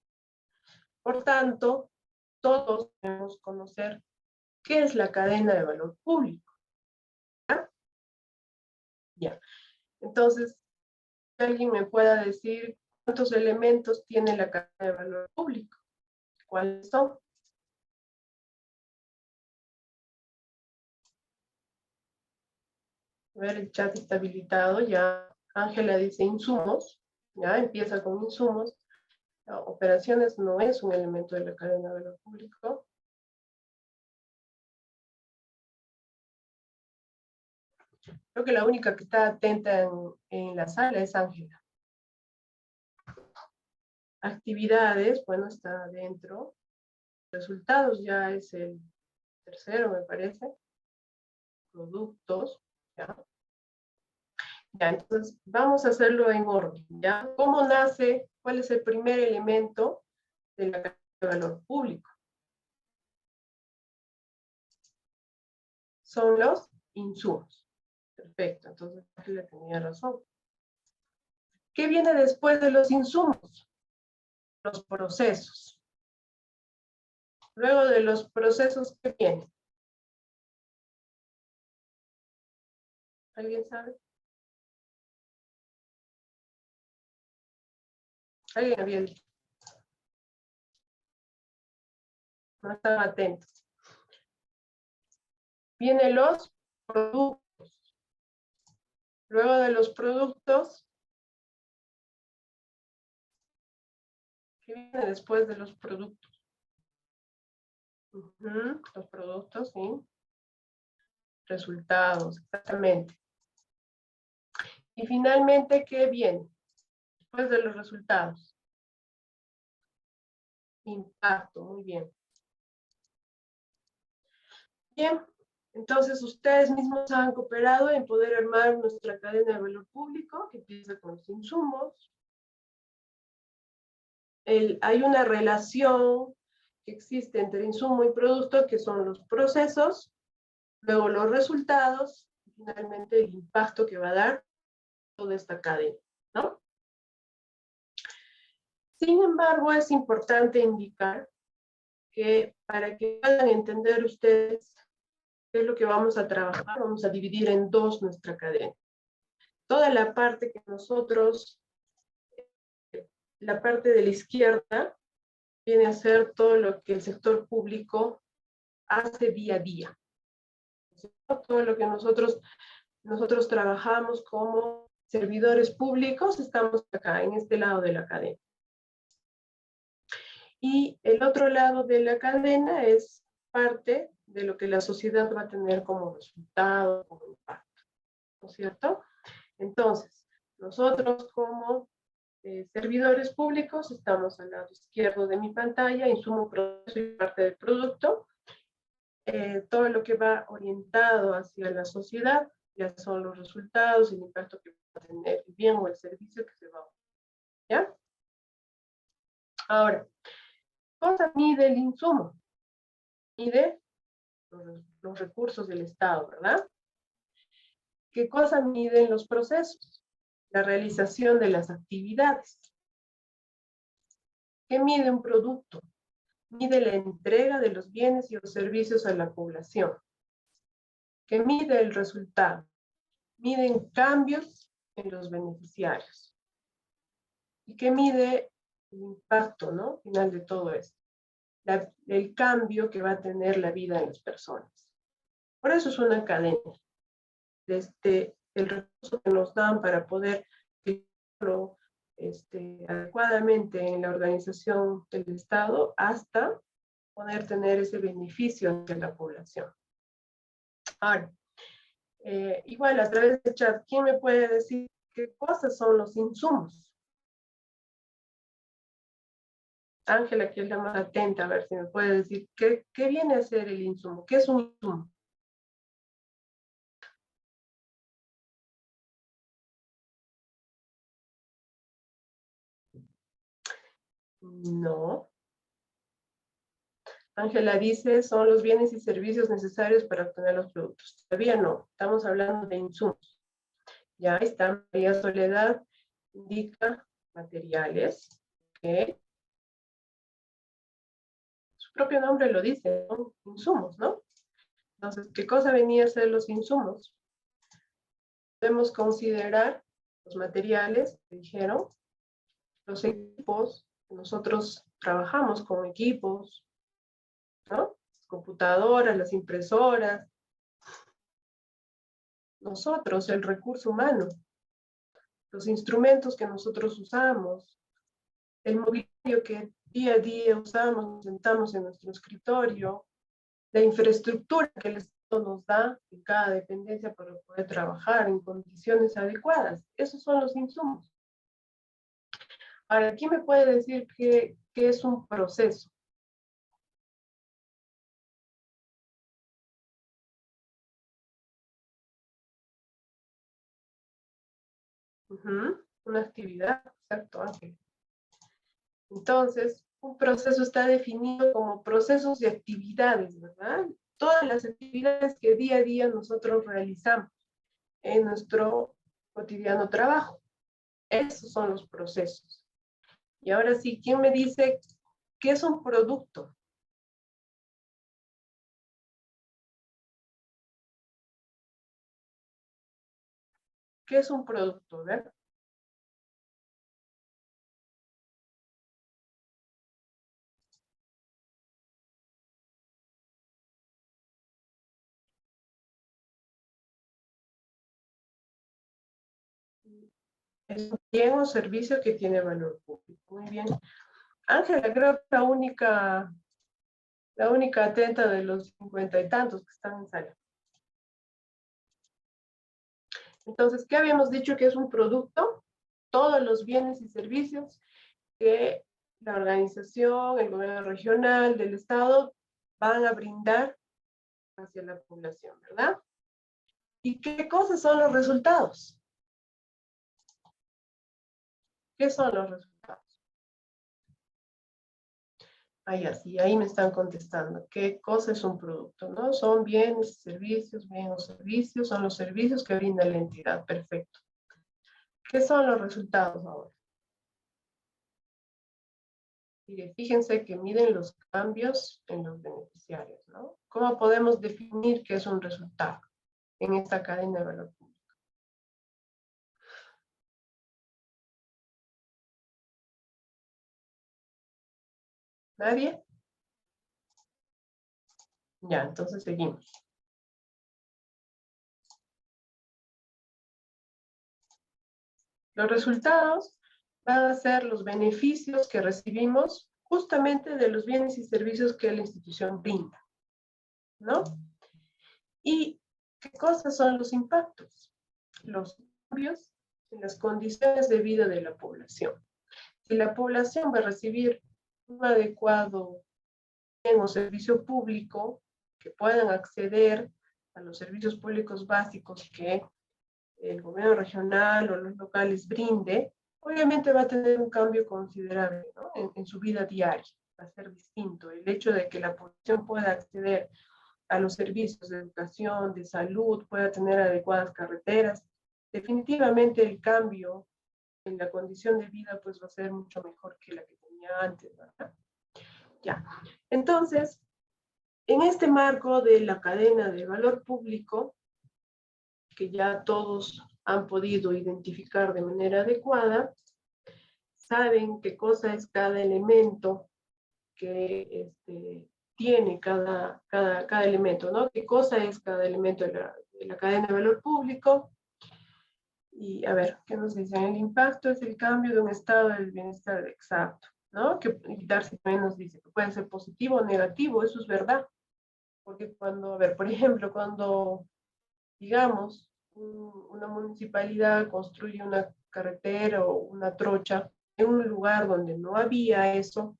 Por tanto, todos debemos conocer qué es la cadena de valor público. ¿Ya? Ya. Entonces, si alguien me pueda decir cuántos elementos tiene la cadena de valor público, ¿cuáles son? A ver, el chat está habilitado, ya Ángela dice insumos, ya empieza con insumos. No, operaciones no es un elemento de la cadena de valor público. Creo que la única que está atenta en la sala es Ángela. Actividades, bueno, está adentro. Resultados ya es el tercero me parece, productos, ¿ya? Ya, entonces vamos a hacerlo en orden, ¿ya? ¿Cómo nace? ¿Cuál es el primer elemento de la cadena de valor público? Son los insumos. Perfecto, entonces aquí le tenía razón. ¿Qué viene después de los insumos? Los procesos. Luego de los procesos, ¿qué viene? ¿Alguien sabe? ¿Alguien había dicho? No están atentos. Vienen los productos. Luego de los productos, ¿qué viene después de los productos? Los productos, sí. Resultados, exactamente. Y finalmente, ¿qué viene después de los resultados? Impacto, muy bien. Bien, entonces ustedes mismos han cooperado en poder armar nuestra cadena de valor público, que empieza con los insumos. Hay una relación que existe entre insumo y producto, que son los procesos, luego los resultados, y finalmente el impacto que va a dar toda esta cadena, ¿no? Sin embargo, es importante indicar que para que puedan entender ustedes qué es lo que vamos a trabajar, vamos a dividir en dos nuestra cadena. Toda la parte que nosotros, la parte de la izquierda, viene a ser todo lo que el sector público hace día a día. Todo lo que nosotros trabajamos como servidores públicos, estamos acá, en este lado de la cadena. Y el otro lado de la cadena es parte de lo que la sociedad va a tener como resultado, como impacto, ¿no es cierto? Entonces, nosotros como servidores públicos estamos al lado izquierdo de mi pantalla, insumo, proceso y parte del producto. Todo lo que va orientado hacia la sociedad, ya son los resultados, el impacto que va a tener el bien o el servicio que se va a ofrecer, ¿ya? Ahora, cosa mide el insumo? Mide los recursos del Estado, ¿verdad? ¿Qué cosa miden los procesos? La realización de las actividades. ¿Qué mide un producto? Mide la entrega de los bienes y los servicios a la población. ¿Qué mide el resultado? Miden cambios en los beneficiarios. ¿Y qué mide el impacto, ¿no? Final de todo esto? El cambio que va a tener la vida de las personas. Por eso es una cadena. Desde el recurso que nos dan para poder aplicarlo adecuadamente en la organización del Estado hasta poder tener ese beneficio de la población. Ahora, igual a través del chat, ¿quién me puede decir qué cosas son los insumos? Ángela, que es la más atenta, a ver si me puede decir qué viene a ser el insumo, qué es un insumo. No. Ángela dice, son los bienes y servicios necesarios para obtener los productos. Todavía no, estamos hablando de insumos. Ya está, María Soledad indica materiales, ¿ok? Su propio nombre lo dice, son insumos, ¿no? Entonces, ¿qué cosa venía a ser los insumos? Podemos considerar los materiales, dijeron, los equipos, nosotros trabajamos con equipos, ¿no? Las computadoras, las impresoras, nosotros, el recurso humano, los instrumentos que nosotros usamos, el mobiliario que día a día usamos, sentamos en nuestro escritorio, la infraestructura que el Estado nos da en cada dependencia para poder trabajar en condiciones adecuadas. Esos son los insumos. Ahora, ¿quién me puede decir qué es un proceso? Una actividad, exacto, Ángel. Entonces, un proceso está definido como procesos de actividades, ¿verdad? Todas las actividades que día a día nosotros realizamos en nuestro cotidiano trabajo. Esos son los procesos. Y ahora sí, ¿quién me dice qué es un producto? ¿Qué es un producto? ¿Ver? Es un bien o servicio que tiene valor público. Muy bien. Ángela, creo que la única atenta de los 50 y tantos que están en sala. Entonces, ¿qué habíamos dicho que es un producto? Todos los bienes y servicios que la organización, el gobierno regional, del Estado, van a brindar hacia la población, ¿verdad? ¿Y qué cosas son los resultados? ¿Qué son los resultados? Ahí así, ahí me están contestando. ¿Qué cosa es un producto? ¿No? Son bienes, servicios, son los servicios que brinda la entidad. Perfecto. ¿Qué son los resultados ahora? Mire, fíjense que miden los cambios en los beneficiarios, ¿no? ¿Cómo podemos definir qué es un resultado en esta cadena de valor público? ¿Nadie? Ya, entonces seguimos. Los resultados van a ser los beneficios que recibimos justamente de los bienes y servicios que la institución brinda, ¿no? ¿Y qué cosas son los impactos? Los cambios en las condiciones de vida de la población. Si la población va a recibir un adecuado bien o servicio público, que puedan acceder a los servicios públicos básicos que el gobierno regional o los locales brinde, obviamente va a tener un cambio considerable, ¿no? en su vida diaria. Va a ser distinto. El hecho de que la población pueda acceder a los servicios de educación, de salud, pueda tener adecuadas carreteras, definitivamente el cambio en la condición de vida pues va a ser mucho mejor que la que tenía antes, ¿verdad? Ya. Entonces, en este marco de la cadena de valor público, que ya todos han podido identificar de manera adecuada, saben qué cosa es cada elemento que tiene cada elemento, ¿no? ¿Qué cosa es cada elemento de la cadena de valor público? Y a ver, ¿qué nos dicen? El impacto es el cambio de un estado del bienestar exacto, ¿no? Que Darcy también nos dice que puede ser positivo o negativo, eso es verdad. Porque cuando, a ver, por ejemplo, cuando, digamos, una municipalidad construye una carretera o una trocha en un lugar donde no había eso,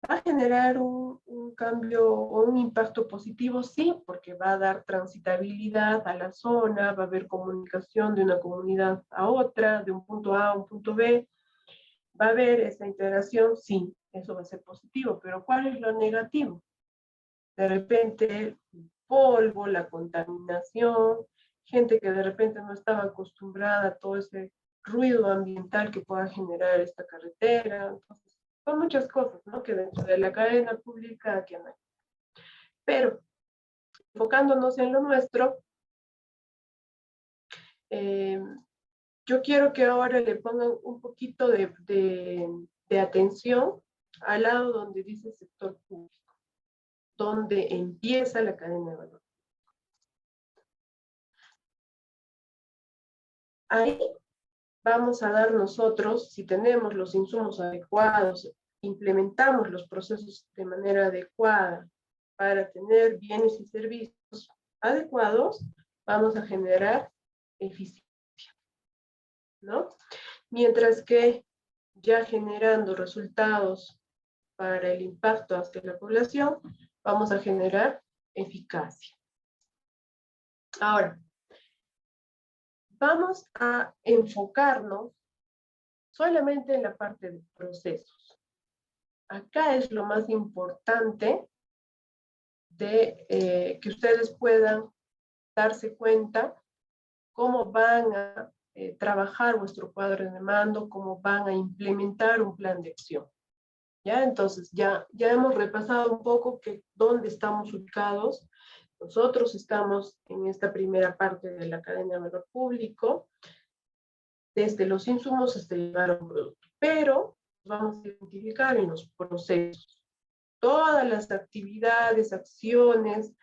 va a generar un cambio o un impacto positivo, sí, porque va a dar transitabilidad a la zona, va a haber comunicación de una comunidad a otra, de un punto A a un punto B, va a haber esa integración, sí, eso va a ser positivo, pero ¿cuál es lo negativo? De repente, el polvo, la contaminación, gente que de repente no estaba acostumbrada a todo ese ruido ambiental que pueda generar esta carretera. Entonces, son muchas cosas, ¿no? Que dentro de la cadena pública que no hay. Pero, enfocándonos en lo nuestro, yo quiero que ahora le pongan un poquito de atención al lado donde dice sector público, donde empieza la cadena de valor. Ahí vamos a dar nosotros, si tenemos los insumos adecuados, implementamos los procesos de manera adecuada para tener bienes y servicios adecuados, vamos a generar eficiencia, ¿no? Mientras que ya generando resultados para el impacto hacia la población, vamos a generar eficacia. Ahora, vamos a enfocarnos solamente en la parte de procesos. Acá es lo más importante de que ustedes puedan darse cuenta cómo van a trabajar vuestro cuadro de mando, cómo van a implementar un plan de acción. ¿Ya? Entonces, ya hemos repasado un poco dónde estamos ubicados. Nosotros estamos en esta primera parte de la cadena de valor público, desde los insumos hasta llegar a un producto. Pero vamos a identificar en los procesos todas las actividades, acciones,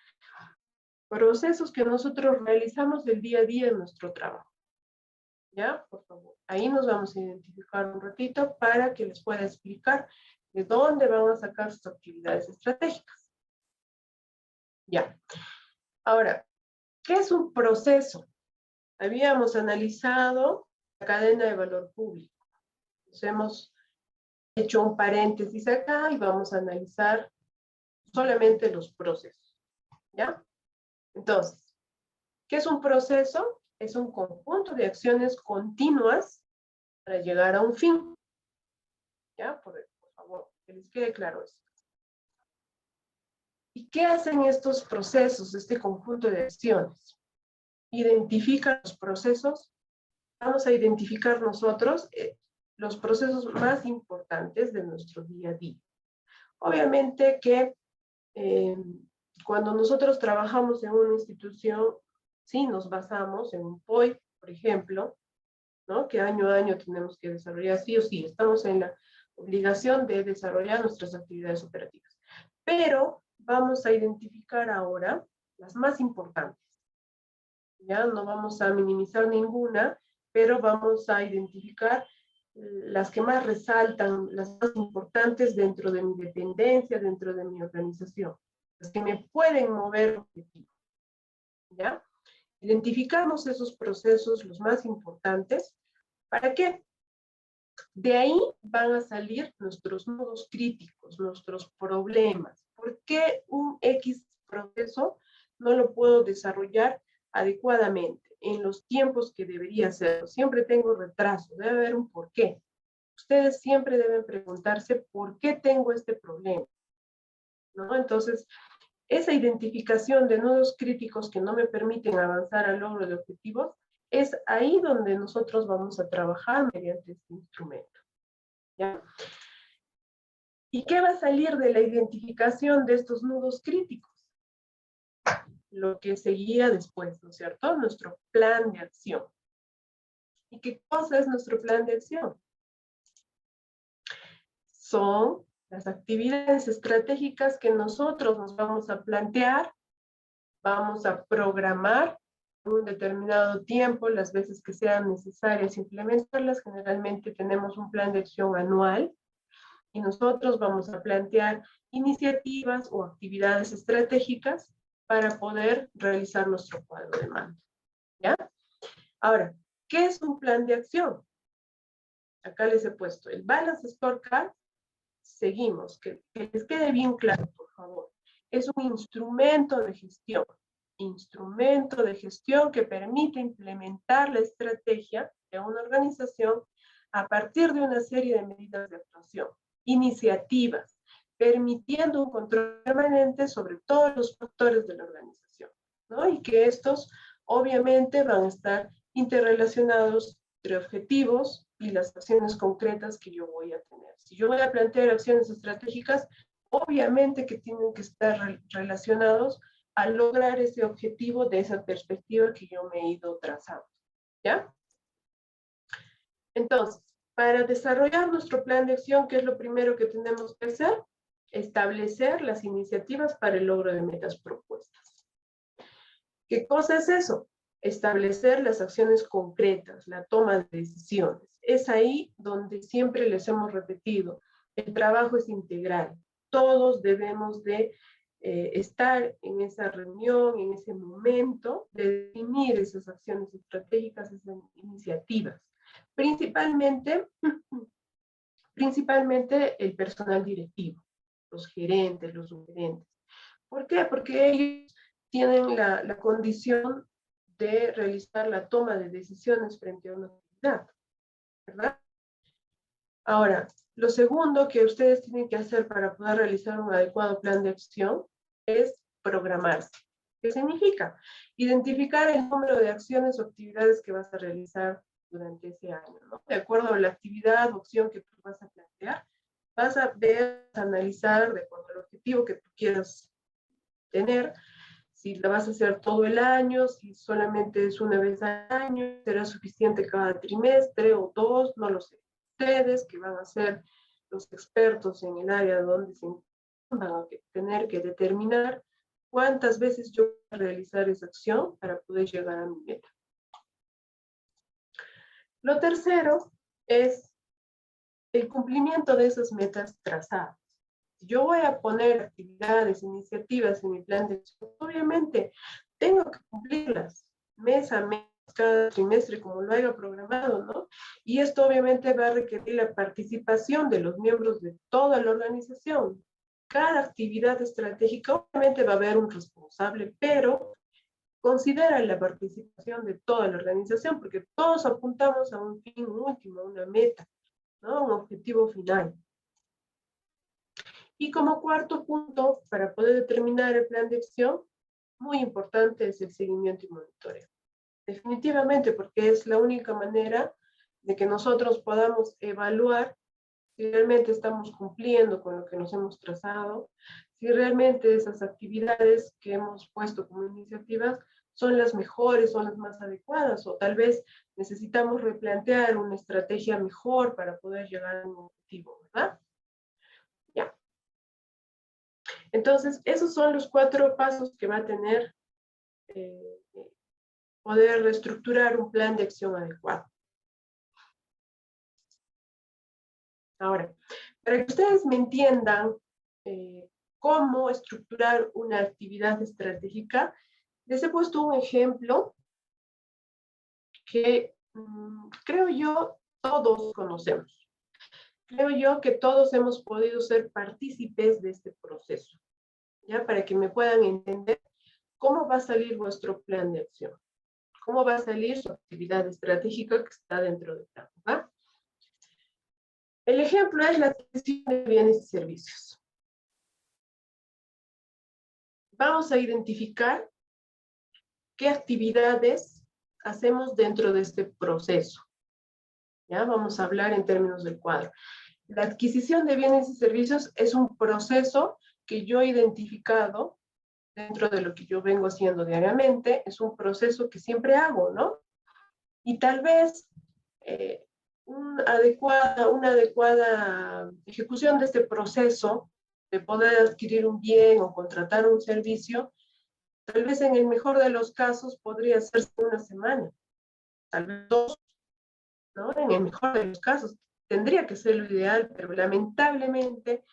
procesos que nosotros realizamos del día a día en nuestro trabajo. ¿Ya? Por favor. Ahí nos vamos a identificar un ratito para que les pueda explicar de dónde van a sacar sus actividades estratégicas. Ya. Ahora, ¿qué es un proceso? Habíamos analizado la cadena de valor público. Nos hemos hecho un paréntesis acá y vamos a analizar solamente los procesos. ¿Ya? Entonces, ¿qué es un proceso? Es un conjunto de acciones continuas para llegar a un fin. ¿Ya? Por favor, que les quede claro eso. ¿Y qué hacen estos procesos, este conjunto de acciones? Identifican los procesos. Vamos a identificar nosotros los procesos más importantes de nuestro día a día. Obviamente que cuando nosotros trabajamos en una institución, sí nos basamos en un POI, por ejemplo, ¿no? Que año a año tenemos que desarrollar, sí o sí, estamos en la obligación de desarrollar nuestras actividades operativas. Pero vamos a identificar ahora las más importantes. Ya no vamos a minimizar ninguna, pero vamos a identificar las que más resaltan, las más importantes dentro de mi dependencia, dentro de mi organización, las que me pueden mover objetivos. ¿Ya? Identificamos esos procesos, los más importantes. ¿Para qué? De ahí van a salir nuestros nudos críticos, nuestros problemas. ¿Por qué un X proceso no lo puedo desarrollar adecuadamente en los tiempos que debería hacerlo? Siempre tengo retraso, debe haber un porqué. Ustedes siempre deben preguntarse por qué tengo este problema, ¿no? Entonces, esa identificación de nudos críticos que no me permiten avanzar al logro de objetivos, es ahí donde nosotros vamos a trabajar mediante este instrumento. ¿Ya? ¿Y qué va a salir de la identificación de estos nudos críticos? Lo que seguía después, ¿no es cierto? Nuestro plan de acción. ¿Y qué cosa es nuestro plan de acción? Son las actividades estratégicas que nosotros nos vamos a plantear, vamos a programar en un determinado tiempo, las veces que sean necesarias implementarlas. Generalmente tenemos un plan de acción anual y nosotros vamos a plantear iniciativas o actividades estratégicas para poder realizar nuestro cuadro de mando. ¿Ya? Ahora, ¿qué es un plan de acción? Acá les he puesto el Balance Scorecard. Seguimos, que les quede bien claro, por favor. Es un instrumento de gestión que permite implementar la estrategia de una organización a partir de una serie de medidas de actuación, iniciativas, permitiendo un control permanente sobre todos los factores de la organización, ¿no? Y que estos obviamente van a estar interrelacionados entre objetivos y las acciones concretas que yo voy a tener. Si yo voy a plantear acciones estratégicas, obviamente que tienen que estar relacionados a lograr ese objetivo de esa perspectiva que yo me he ido trazando. ¿Ya? Entonces, para desarrollar nuestro plan de acción, ¿qué es lo primero que tenemos que hacer? Establecer las iniciativas para el logro de metas propuestas. ¿Qué cosa es eso? Establecer las acciones concretas, la toma de decisiones. Es ahí donde siempre les hemos repetido, el trabajo es integral. Todos debemos de estar en esa reunión, en ese momento, de definir esas acciones estratégicas, esas iniciativas. Principalmente el personal directivo, los gerentes, los subgerentes. ¿Por qué? Porque ellos tienen la condición de realizar la toma de decisiones frente a una actividad, ¿verdad? Ahora, lo segundo que ustedes tienen que hacer para poder realizar un adecuado plan de acción es programarse. ¿Qué significa? Identificar el número de acciones o actividades que vas a realizar durante ese año, ¿no? De acuerdo a la actividad o opción que tú vas a plantear, vas a ver, analizar de acuerdo al objetivo que tú quieras tener, si la vas a hacer todo el año, si solamente es una vez al año, será suficiente cada trimestre o dos, no lo sé. Ustedes que van a ser los expertos en el área donde se van a tener que determinar cuántas veces yo voy a realizar esa acción para poder llegar a mi meta. Lo tercero es el cumplimiento de esas metas trazadas. Si yo voy a poner actividades, iniciativas en mi plan de acción, obviamente tengo que cumplirlas mes a mes, cada trimestre, como lo haya programado, ¿no? Y esto obviamente va a requerir la participación de los miembros de toda la organización. Cada actividad estratégica, obviamente va a haber un responsable, pero considera la participación de toda la organización, porque todos apuntamos a un fin último, a una meta, ¿no? Un objetivo final. Y como cuarto punto, para poder determinar el plan de acción, muy importante es el seguimiento y monitoreo. Definitivamente, porque es la única manera de que nosotros podamos evaluar si realmente estamos cumpliendo con lo que nos hemos trazado, si realmente esas actividades que hemos puesto como iniciativas son las mejores, son las más adecuadas, o tal vez necesitamos replantear una estrategia mejor para poder llegar a un objetivo, ¿verdad? Ya. Entonces, esos son los 4 pasos que va a tener poder reestructurar un plan de acción adecuado. Ahora, para que ustedes me entiendan cómo estructurar una actividad estratégica, les he puesto un ejemplo que creo yo todos conocemos. Creo yo que todos hemos podido ser partícipes de este proceso, ¿ya? Para que me puedan entender cómo va a salir vuestro plan de acción, cómo va a salir su actividad estratégica que está dentro del plan, ¿verdad? El ejemplo es la adquisición de bienes y servicios. Vamos a identificar qué actividades hacemos dentro de este proceso. ¿Ya? Vamos a hablar en términos del cuadro. La adquisición de bienes y servicios es un proceso que yo he identificado dentro de lo que yo vengo haciendo diariamente. Es un proceso que siempre hago, ¿no? Y tal vez una adecuada ejecución de este proceso de poder adquirir un bien o contratar un servicio, tal vez en el mejor de los casos podría hacerse una semana, tal vez 2, ¿no? En el mejor de los casos tendría que ser lo ideal, pero lamentablemente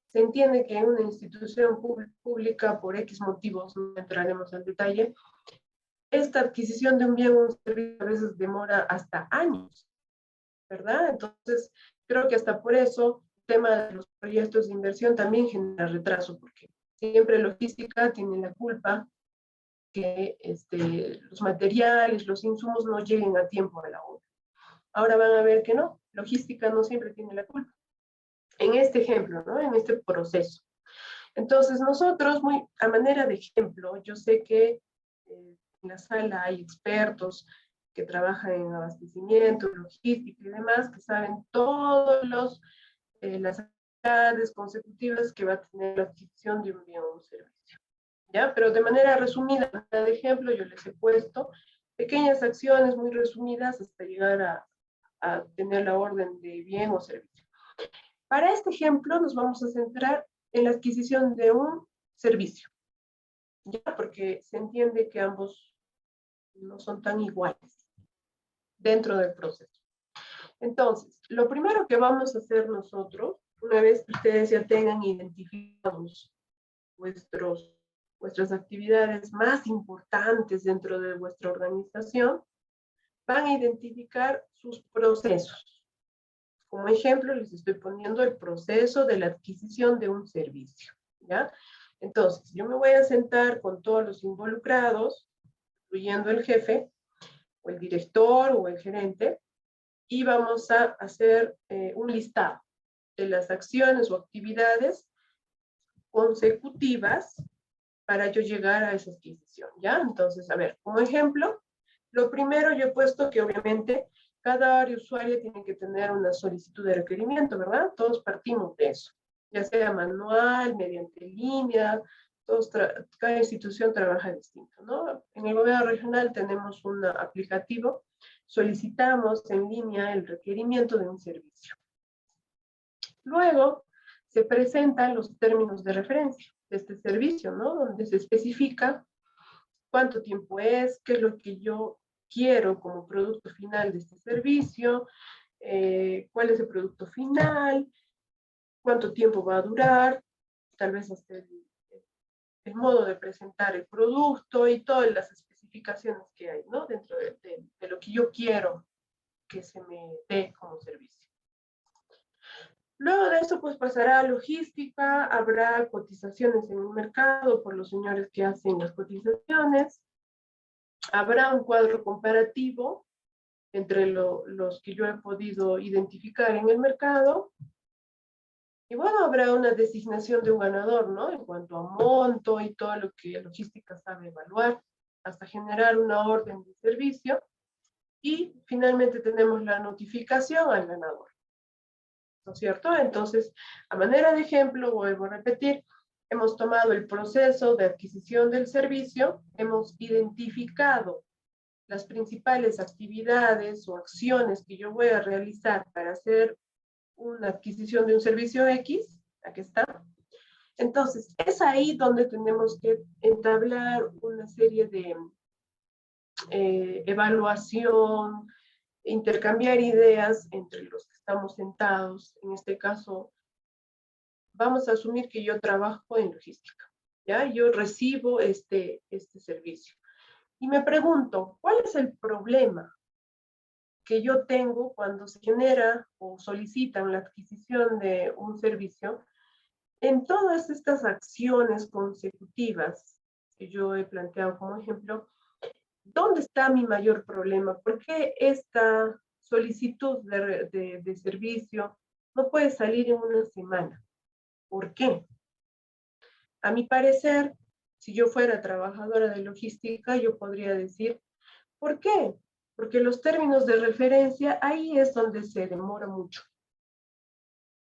se entiende que en una institución pública, por X motivos, no entraremos al detalle, esta adquisición de un bien o un servicio a veces demora hasta años, ¿verdad? Entonces, creo que hasta por eso el tema de los proyectos de inversión también genera retraso, porque siempre logística tiene la culpa que los materiales, los insumos no lleguen a tiempo a la obra. Ahora van a ver que no, logística no siempre tiene la culpa. En este ejemplo, ¿no? En este proceso. Entonces, nosotros, muy a manera de ejemplo, yo sé que en la sala hay expertos que trabajan en abastecimiento, logística y demás, que saben todas las actividades consecutivas que va a tener la adquisición de un bien o un servicio. ¿Ya? Pero de manera resumida, a manera de ejemplo, yo les he puesto pequeñas acciones muy resumidas hasta llegar a tener la orden de bien o servicio. Para este ejemplo nos vamos a centrar en la adquisición de un servicio, ¿ya? Porque se entiende que ambos no son tan iguales dentro del proceso. Entonces, lo primero que vamos a hacer nosotros, una vez que ustedes ya tengan identificados vuestras actividades más importantes dentro de vuestra organización, van a identificar sus procesos. Como ejemplo, les estoy poniendo el proceso de la adquisición de un servicio, ¿ya? Entonces, yo me voy a sentar con todos los involucrados incluyendo el jefe, o el director, o el gerente, y vamos a hacer un listado de las acciones o actividades consecutivas para yo llegar a esa adquisición, ¿ya? Entonces, a ver, como ejemplo, lo primero yo he puesto que obviamente cada área usuaria tiene que tener una solicitud de requerimiento, ¿verdad? Todos partimos de eso, ya sea manual, mediante línea, cada institución trabaja distinto, ¿no? En el gobierno regional tenemos un aplicativo, solicitamos en línea el requerimiento de un servicio. Luego se presentan los términos de referencia de este servicio, ¿no? Donde se especifica cuánto tiempo es, qué es lo que yo quiero como producto final de este servicio, cuál es el producto final, cuánto tiempo va a durar, tal vez hasta el modo de presentar el producto y todas las especificaciones que hay, ¿no? Dentro de lo que yo quiero que se me dé como servicio. Luego de eso, pues pasará a logística, habrá cotizaciones en el mercado por los señores que hacen las cotizaciones, habrá un cuadro comparativo entre los que yo he podido identificar en el mercado, y bueno, habrá una designación de un ganador, ¿no? En cuanto a monto y todo lo que logística sabe evaluar, hasta generar una orden de servicio, y finalmente tenemos la notificación al ganador, ¿no es cierto? Entonces, a manera de ejemplo, vuelvo a repetir, hemos tomado el proceso de adquisición del servicio, hemos identificado las principales actividades o acciones que yo voy a realizar para hacer una adquisición de un servicio X, aquí está. Entonces, es ahí donde tenemos que entablar una serie de evaluación, intercambiar ideas entre los que estamos sentados. En este caso, vamos a asumir que yo trabajo en logística, ¿ya? Yo recibo este servicio. Y me pregunto, ¿cuál es el problema que yo tengo cuando se genera o solicitan la adquisición de un servicio? En todas estas acciones consecutivas que yo he planteado como ejemplo, ¿dónde está mi mayor problema? ¿Por qué esta solicitud de servicio no puede salir en una semana? ¿Por qué? A mi parecer, si yo fuera trabajadora de logística, yo podría decir, ¿por qué? Porque los términos de referencia, ahí es donde se demora mucho,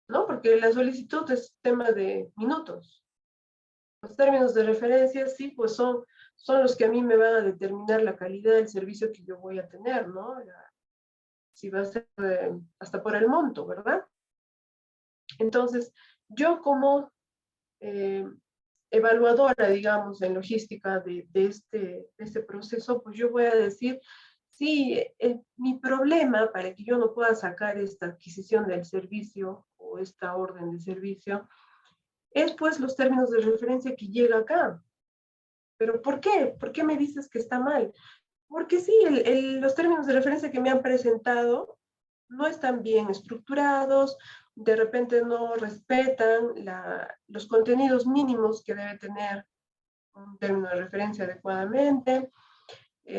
¿no? Porque la solicitud es tema de minutos. Los términos de referencia, sí, pues son los que a mí me van a determinar la calidad del servicio que yo voy a tener, ¿no? Si va a ser hasta por el monto, ¿verdad? Entonces, yo como evaluadora, digamos, en logística de este proceso, pues yo voy a decir, sí, mi problema para que yo no pueda sacar esta adquisición del servicio o esta orden de servicio es pues los términos de referencia que llega acá. ¿Pero por qué? ¿Por qué me dices que está mal? Porque sí, los términos de referencia que me han presentado no están bien estructurados, de repente no respetan los contenidos mínimos que debe tener un término de referencia adecuadamente.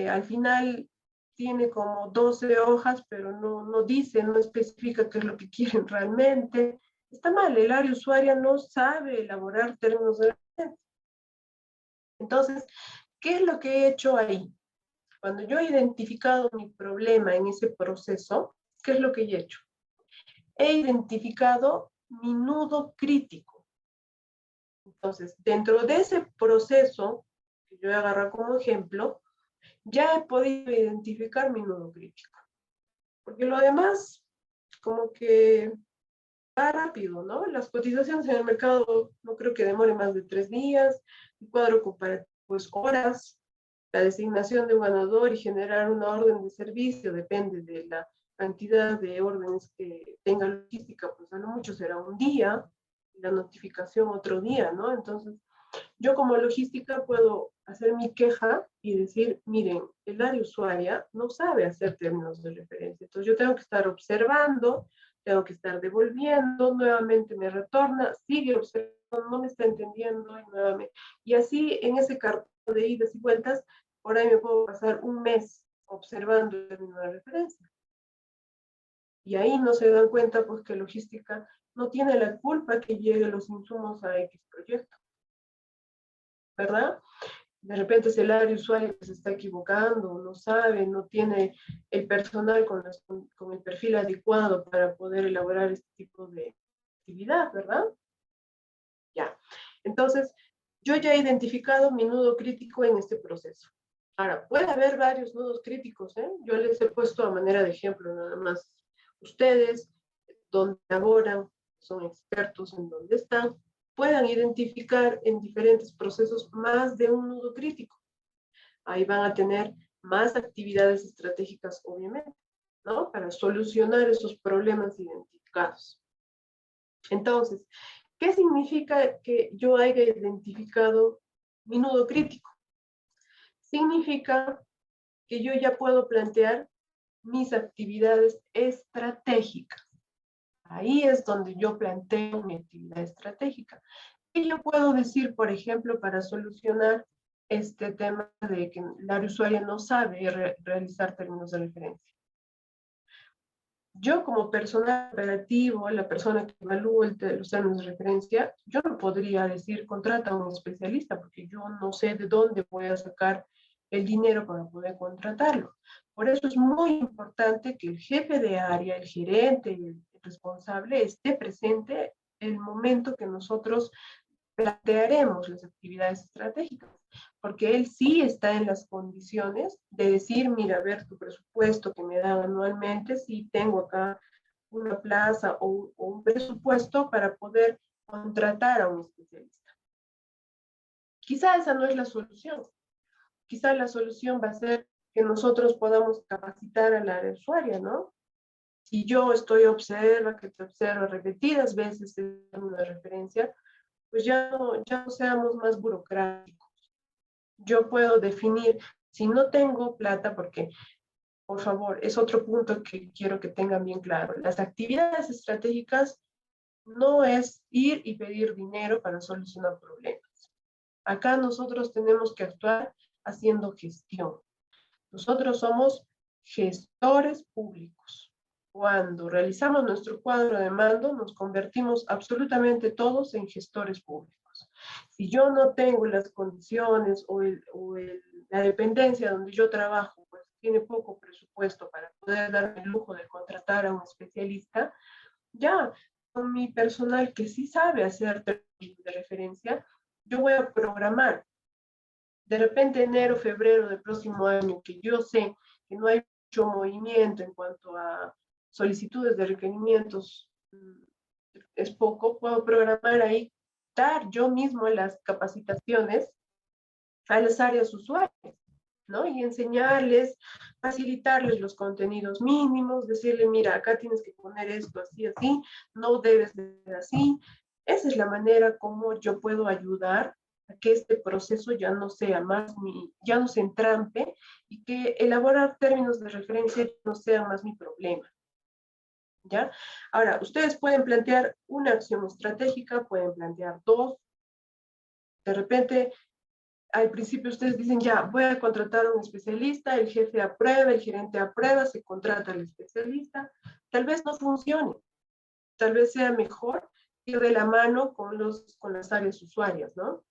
Al final tiene como 12 hojas, pero no dice, no especifica qué es lo que quieren realmente. Está mal, el área usuaria no sabe elaborar términos de referencia. Entonces, ¿qué es lo que he hecho ahí? Cuando yo he identificado mi problema en ese proceso, ¿qué es lo que he hecho? He identificado mi nudo crítico. Entonces, dentro de ese proceso, que yo he agarrado como ejemplo, ya he podido identificar mi nudo crítico. Porque lo demás, como que va rápido, ¿no? Las cotizaciones en el mercado no creo que demore más de 3 días, el cuadro comparativo es horas, la designación de un ganador y generar una orden de servicio depende de la cantidad de órdenes que tenga logística, pues a lo mucho será un día, la notificación otro día, ¿no? Entonces, yo como logística puedo hacer mi queja y decir, miren, el área usuaria no sabe hacer términos de referencia, entonces yo tengo que estar observando, tengo que estar devolviendo, nuevamente me retorna, sigue observando, no me está entendiendo, y nuevamente. Y así en ese cartón de idas y vueltas por ahí me puedo pasar un mes observando el término de referencia. Y ahí no se dan cuenta pues que logística no tiene la culpa que lleguen los insumos a X proyecto, ¿verdad? De repente es el área de usuario que se está equivocando, no sabe, no tiene el personal con el perfil adecuado para poder elaborar este tipo de actividad, ¿verdad? Ya. Entonces, yo ya he identificado mi nudo crítico en este proceso. Ahora, puede haber varios nudos críticos, ¿eh? Yo les he puesto a manera de ejemplo nada más. Ustedes, donde laboran, son expertos en donde están, puedan identificar en diferentes procesos más de un nudo crítico. Ahí van a tener más actividades estratégicas, obviamente, ¿no? Para solucionar esos problemas identificados. Entonces, ¿qué significa que yo haya identificado mi nudo crítico? Significa que yo ya puedo plantear mis actividades estratégicas. Ahí es donde yo planteo mi actividad estratégica. Y yo puedo decir, por ejemplo, para solucionar este tema de que la usuaria no sabe realizar términos de referencia. Yo como personal operativo, la persona que evalúa los términos de referencia, yo no podría decir contrata a un especialista porque yo no sé de dónde voy a sacar el dinero para poder contratarlo. Por eso es muy importante que el jefe de área, el gerente, el responsable esté presente el momento que nosotros plantearemos las actividades estratégicas, porque él sí está en las condiciones de decir, mira, a ver tu presupuesto que me dan anualmente, si tengo acá una plaza o un presupuesto para poder contratar a un especialista. Quizá esa no es la solución. Quizá la solución va a ser que nosotros podamos capacitar a la usuaria, ¿no? Si yo estoy que te observa repetidas veces en una referencia, pues ya no seamos más burocráticos. Yo puedo definir, si no tengo plata, porque, por favor, es otro punto que quiero que tengan bien claro. Las actividades estratégicas no es ir y pedir dinero para solucionar problemas. Acá nosotros tenemos que actuar haciendo gestión. Nosotros somos gestores públicos. Cuando realizamos nuestro cuadro de mando, nos convertimos absolutamente todos en gestores públicos. Si yo no tengo las condiciones la dependencia donde yo trabajo, pues tiene poco presupuesto para poder darme el lujo de contratar a un especialista, ya con mi personal que sí sabe hacer términos de referencia, yo voy a programar. De repente enero, febrero del próximo año, que yo sé que no hay mucho movimiento en cuanto a solicitudes de requerimientos, es poco, puedo programar ahí, dar yo mismo las capacitaciones a las áreas usuarias, ¿no? Y enseñarles, facilitarles los contenidos mínimos, decirle, mira, acá tienes que poner esto así, así, no debes de ser así. Esa es la manera como yo puedo ayudar a que este proceso ya no sea ya no se entrampe y que elaborar términos de referencia no sea más mi problema. ¿Ya? Ahora, ustedes pueden plantear una acción estratégica, pueden plantear dos. De repente, al principio ustedes dicen, ya, voy a contratar a un especialista, el jefe aprueba, el gerente aprueba, se contrata al especialista. Tal vez no funcione, tal vez sea mejor ir de la mano con las áreas usuarias, ¿no?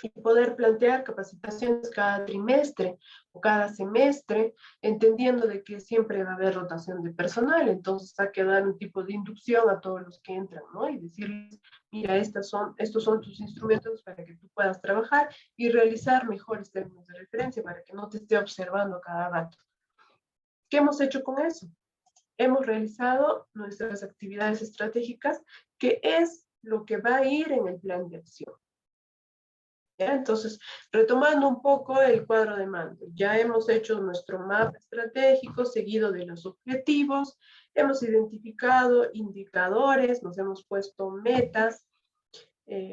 Y poder plantear capacitaciones cada trimestre o cada semestre, entendiendo de que siempre va a haber rotación de personal, entonces hay que dar un tipo de inducción a todos los que entran, ¿no? Y decirles, mira, estos son tus instrumentos para que tú puedas trabajar y realizar mejores términos de referencia para que no te esté observando cada rato. ¿Qué hemos hecho con eso? Hemos realizado nuestras actividades estratégicas, que es lo que va a ir en el plan de acción. ¿Ya? Entonces, retomando un poco el cuadro de mando, ya hemos hecho nuestro mapa estratégico seguido de los objetivos, hemos identificado indicadores, nos hemos puesto metas,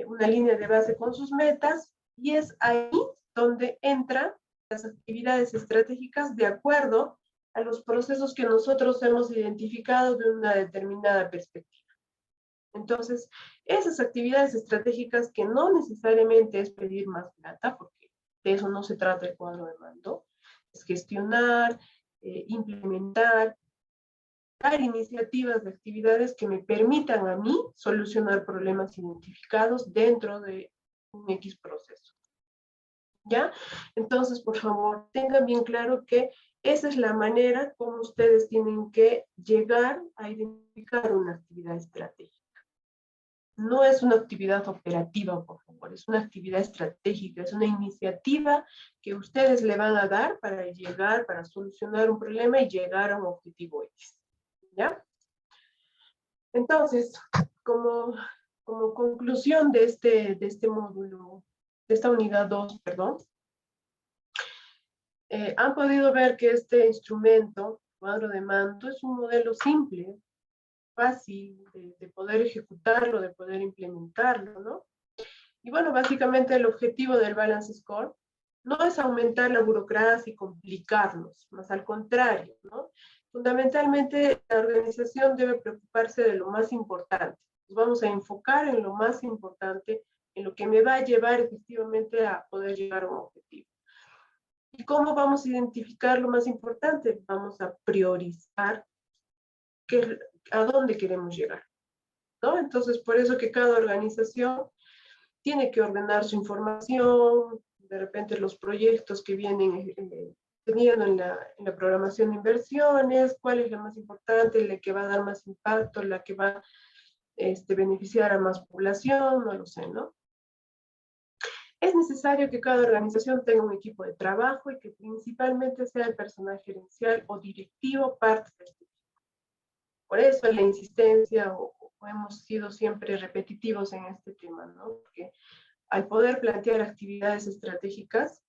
una línea de base con sus metas, y es ahí donde entran las actividades estratégicas de acuerdo a los procesos que nosotros hemos identificado de una determinada perspectiva. Entonces, esas actividades estratégicas que no necesariamente es pedir más plata, porque De eso no se trata el cuadro de mando. Es gestionar, implementar, dar iniciativas de actividades que me permitan a mí solucionar problemas identificados dentro de un X proceso. ¿Ya? Entonces, por favor, tengan bien claro que esa es la manera como ustedes tienen que llegar a identificar una actividad estratégica. No es una actividad operativa, por favor, es una actividad estratégica, es una iniciativa que ustedes le van a dar para llegar, para solucionar un problema y llegar a un objetivo X. ¿Ya? Entonces, como conclusión de este módulo, de esta unidad 2, perdón, han podido ver que este instrumento, cuadro de mando, es un modelo simple, fácil de poder ejecutarlo, de poder implementarlo, ¿no? Y bueno, básicamente el objetivo del Balance Score no es aumentar la burocracia y complicarnos, más al contrario, ¿no? Fundamentalmente, la organización debe preocuparse de lo más importante. Nos vamos a enfocar en lo más importante, en lo que me va a llevar efectivamente a poder llegar a un objetivo. ¿Y cómo vamos a identificar lo más importante? Vamos a priorizar a dónde queremos llegar, ¿no? Entonces, por eso que cada organización tiene que ordenar su información, de repente los proyectos que vienen teniendo en la programación de inversiones, cuál es la más importante, la que va a dar más impacto, la que va a beneficiar a más población, no lo sé, ¿no? Es necesario que cada organización tenga un equipo de trabajo y que principalmente sea el personal gerencial o directivo parte de este equipo. Por eso la insistencia o hemos sido siempre repetitivos en este tema, ¿no? Porque al poder plantear actividades estratégicas,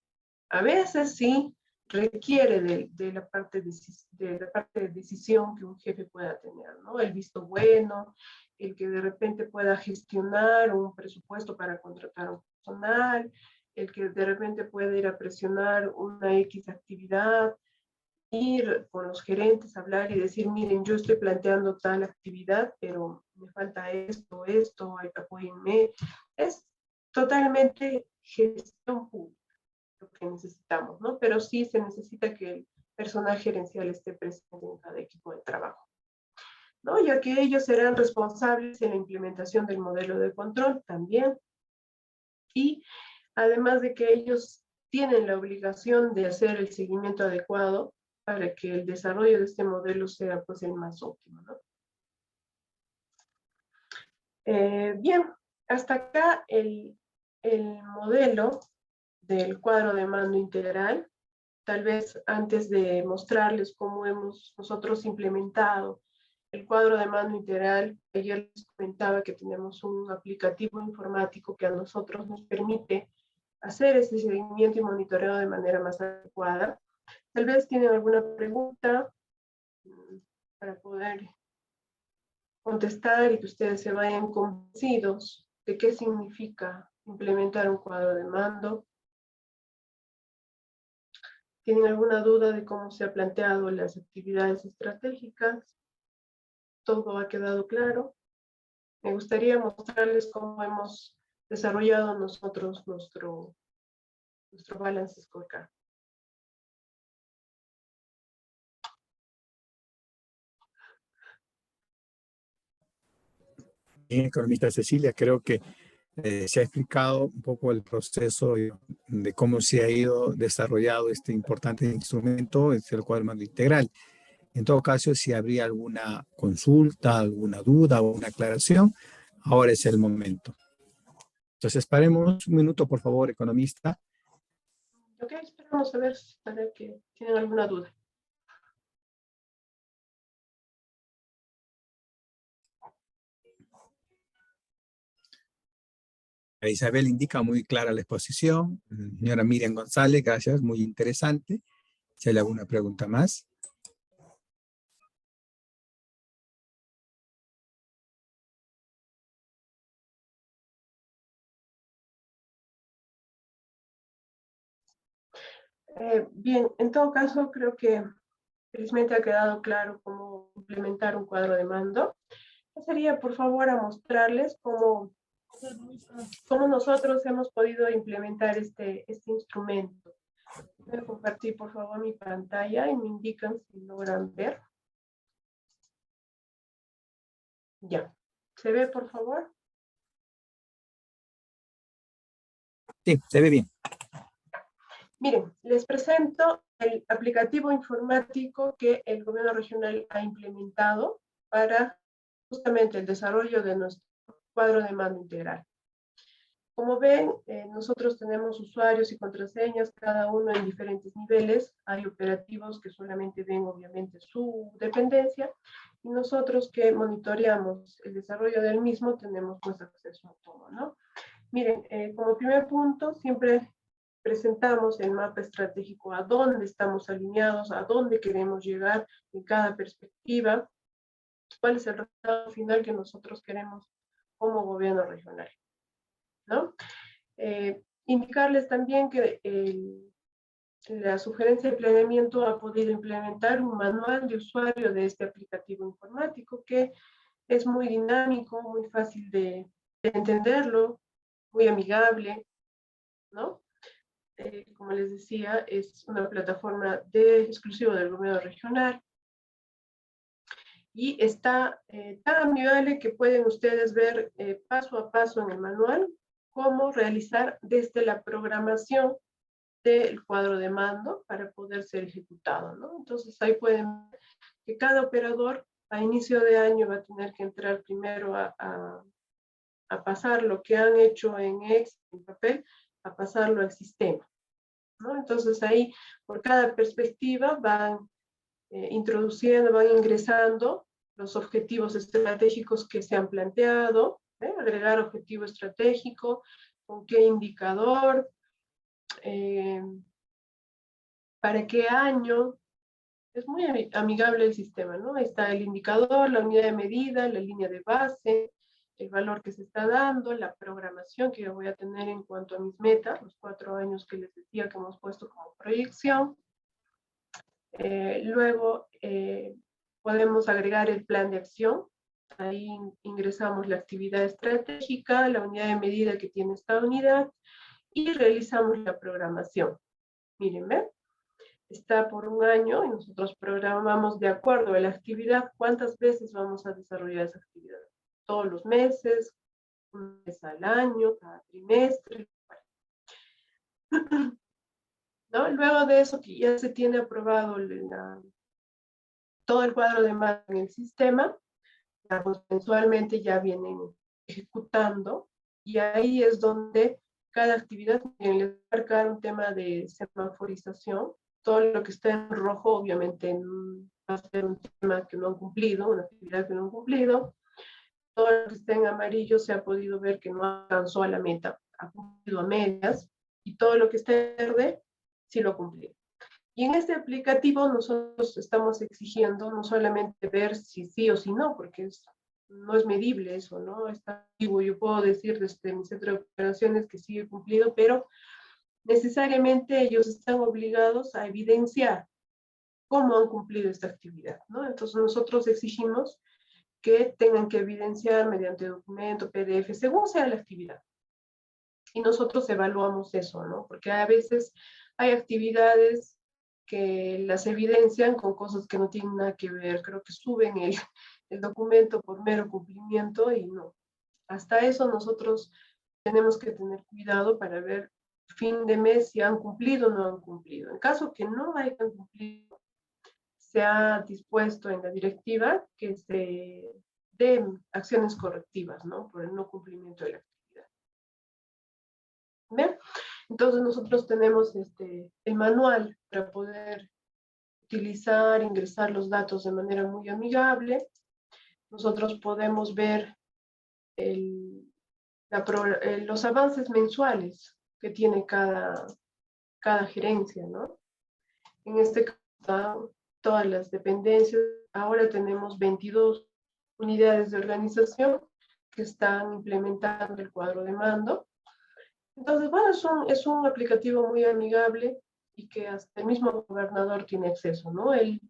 a veces sí requiere de la parte de decisión que un jefe pueda tener, ¿no? El visto bueno, el que de repente pueda gestionar un presupuesto para contratar a un personal, el que de repente pueda ir a presionar una X actividad, ir con los gerentes, hablar y decir, miren, yo estoy planteando tal actividad, pero me falta esto, apóyenme. Es totalmente gestión pública lo que necesitamos, ¿no? Pero sí se necesita que el personal gerencial esté presente en cada equipo de trabajo, ¿no? Ya que ellos serán responsables en la implementación del modelo de control también. Y además de que ellos tienen la obligación de hacer el seguimiento adecuado para que el desarrollo de este modelo sea pues el más óptimo, ¿no? Bien, hasta acá el modelo del cuadro de mando integral. Tal vez antes de mostrarles cómo hemos nosotros implementado el cuadro de mando integral, ayer les comentaba que tenemos un aplicativo informático que a nosotros nos permite hacer ese seguimiento y monitoreo de manera más adecuada. Tal vez tienen alguna pregunta para poder contestar y que ustedes se vayan convencidos de qué significa implementar un cuadro de mando. ¿Tienen alguna duda de cómo se han planteado las actividades estratégicas? ¿Todo ha quedado claro? Me gustaría mostrarles cómo hemos desarrollado nosotros nuestro Balance Scorecard. Bien, economista Cecilia, creo que se ha explicado un poco el proceso de cómo se ha ido desarrollado este importante instrumento, es el cuadro de mando integral. En todo caso, si habría alguna consulta, alguna duda o una aclaración, ahora es el momento. Entonces, paremos un minuto, por favor, economista. Ok, esperamos a ver que tienen alguna duda. Isabel indica muy clara la exposición. Señora Miriam González, gracias, muy interesante. Si hay alguna pregunta más. Bien, en todo caso, creo que felizmente ha quedado claro cómo implementar un cuadro de mando. Pasaría, por favor, a mostrarles cómo cómo nosotros hemos podido implementar este instrumento. Voy a compartir, por favor, mi pantalla y me indican si logran ver. Ya. ¿Se ve, por favor? Sí, se ve bien. Miren, les presento el aplicativo informático que el gobierno regional ha implementado para justamente el desarrollo de nuestro cuadro de mando integral. Como ven, nosotros tenemos usuarios y contraseñas, cada uno en diferentes niveles. Hay operativos que solamente ven, obviamente, su dependencia, y nosotros que monitoreamos el desarrollo del mismo tenemos pues acceso a todo, ¿no? Miren, como primer punto, siempre presentamos el mapa estratégico, a dónde estamos alineados, a dónde queremos llegar en cada perspectiva, cuál es el resultado final que nosotros queremos como gobierno regional, ¿no? Indicarles también que la sugerencia de planeamiento ha podido implementar un manual de usuario de este aplicativo informático que es muy dinámico, muy fácil de entenderlo, muy amigable, ¿no? Como les decía, es una plataforma exclusiva del gobierno regional y está tan amigable que pueden ustedes ver paso a paso en el manual cómo realizar desde la programación del cuadro de mando para poder ser ejecutado, ¿no? Entonces ahí pueden ver que cada operador a inicio de año va a tener que entrar primero a pasar lo que han hecho en Excel, en papel, a pasarlo al sistema, ¿no? Entonces ahí, por cada perspectiva, van introduciendo, van ingresando los objetivos estratégicos que se han planteado, agregar objetivo estratégico, con qué indicador, para qué año. Es muy amigable el sistema, ¿no? Ahí está el indicador, la unidad de medida, la línea de base, el valor que se está dando, la programación que yo voy a tener en cuanto a mis metas, los 4 años que les decía que hemos puesto como proyección. Luego podemos agregar el plan de acción. Ahí ingresamos la actividad estratégica, la unidad de medida que tiene esta unidad y realizamos la programación. Miren, ¿ven? Está por un año y nosotros programamos de acuerdo a la actividad cuántas veces vamos a desarrollar esa actividad. Todos los meses, una vez al año, cada trimestre. ¿No? Luego de eso que ya se tiene aprobado todo el cuadro de mando en el sistema, pues mensualmente ya vienen ejecutando y ahí es donde cada actividad les marca un tema de semaforización. Todo lo que está en rojo obviamente va a ser un tema que no han cumplido, una actividad que no han cumplido. Todo lo que está en amarillo se ha podido ver que no alcanzó a la meta, ha cumplido a medias, y todo lo que está en verde sí lo cumplió. Y en este aplicativo nosotros estamos exigiendo no solamente ver si sí o si no, porque no es medible eso, ¿no? Está vivo, yo puedo decir desde mi centro de operaciones que sí he cumplido, pero necesariamente ellos están obligados a evidenciar cómo han cumplido esta actividad, ¿no? Entonces nosotros exigimos que tengan que evidenciar mediante documento, PDF, según sea la actividad. Y nosotros evaluamos eso, ¿no? Porque a veces hay actividades que las evidencian con cosas que no tienen nada que ver. Creo que suben el documento por mero cumplimiento y no. Hasta eso nosotros tenemos que tener cuidado para ver fin de mes si han cumplido o no han cumplido. En caso que no hayan cumplido, se ha dispuesto en la directiva que se den acciones correctivas, ¿no? Por el no cumplimiento de la actividad. ¿Ven? Entonces nosotros tenemos el manual para poder utilizar, ingresar los datos de manera muy amigable. Nosotros podemos ver los avances mensuales que tiene cada gerencia, ¿no? En este caso, todas las dependencias, ahora tenemos 22 unidades de organización que están implementando el cuadro de mando. Entonces, bueno, es un aplicativo muy amigable y que hasta el mismo gobernador tiene acceso, ¿no? Él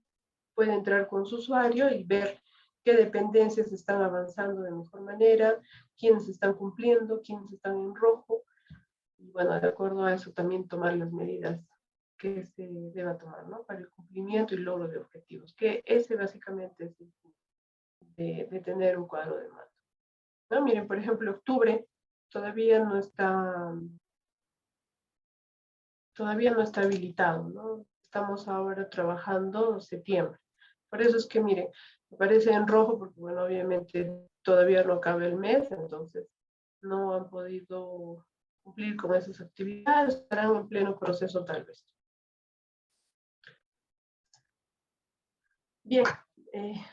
puede entrar con su usuario y ver qué dependencias están avanzando de mejor manera, quiénes están cumpliendo, quiénes están en rojo, y bueno, de acuerdo a eso también tomar las medidas que se deba tomar, ¿no? Para el cumplimiento y logro de objetivos, que ese básicamente es el fin de tener un cuadro de mando, ¿no? Miren, por ejemplo, octubre todavía no está habilitado, ¿no? Estamos ahora trabajando septiembre. Por eso es que, miren, aparece en rojo porque, bueno, obviamente todavía no acaba el mes, entonces no han podido cumplir con esas actividades, estarán en pleno proceso tal vez. Bien,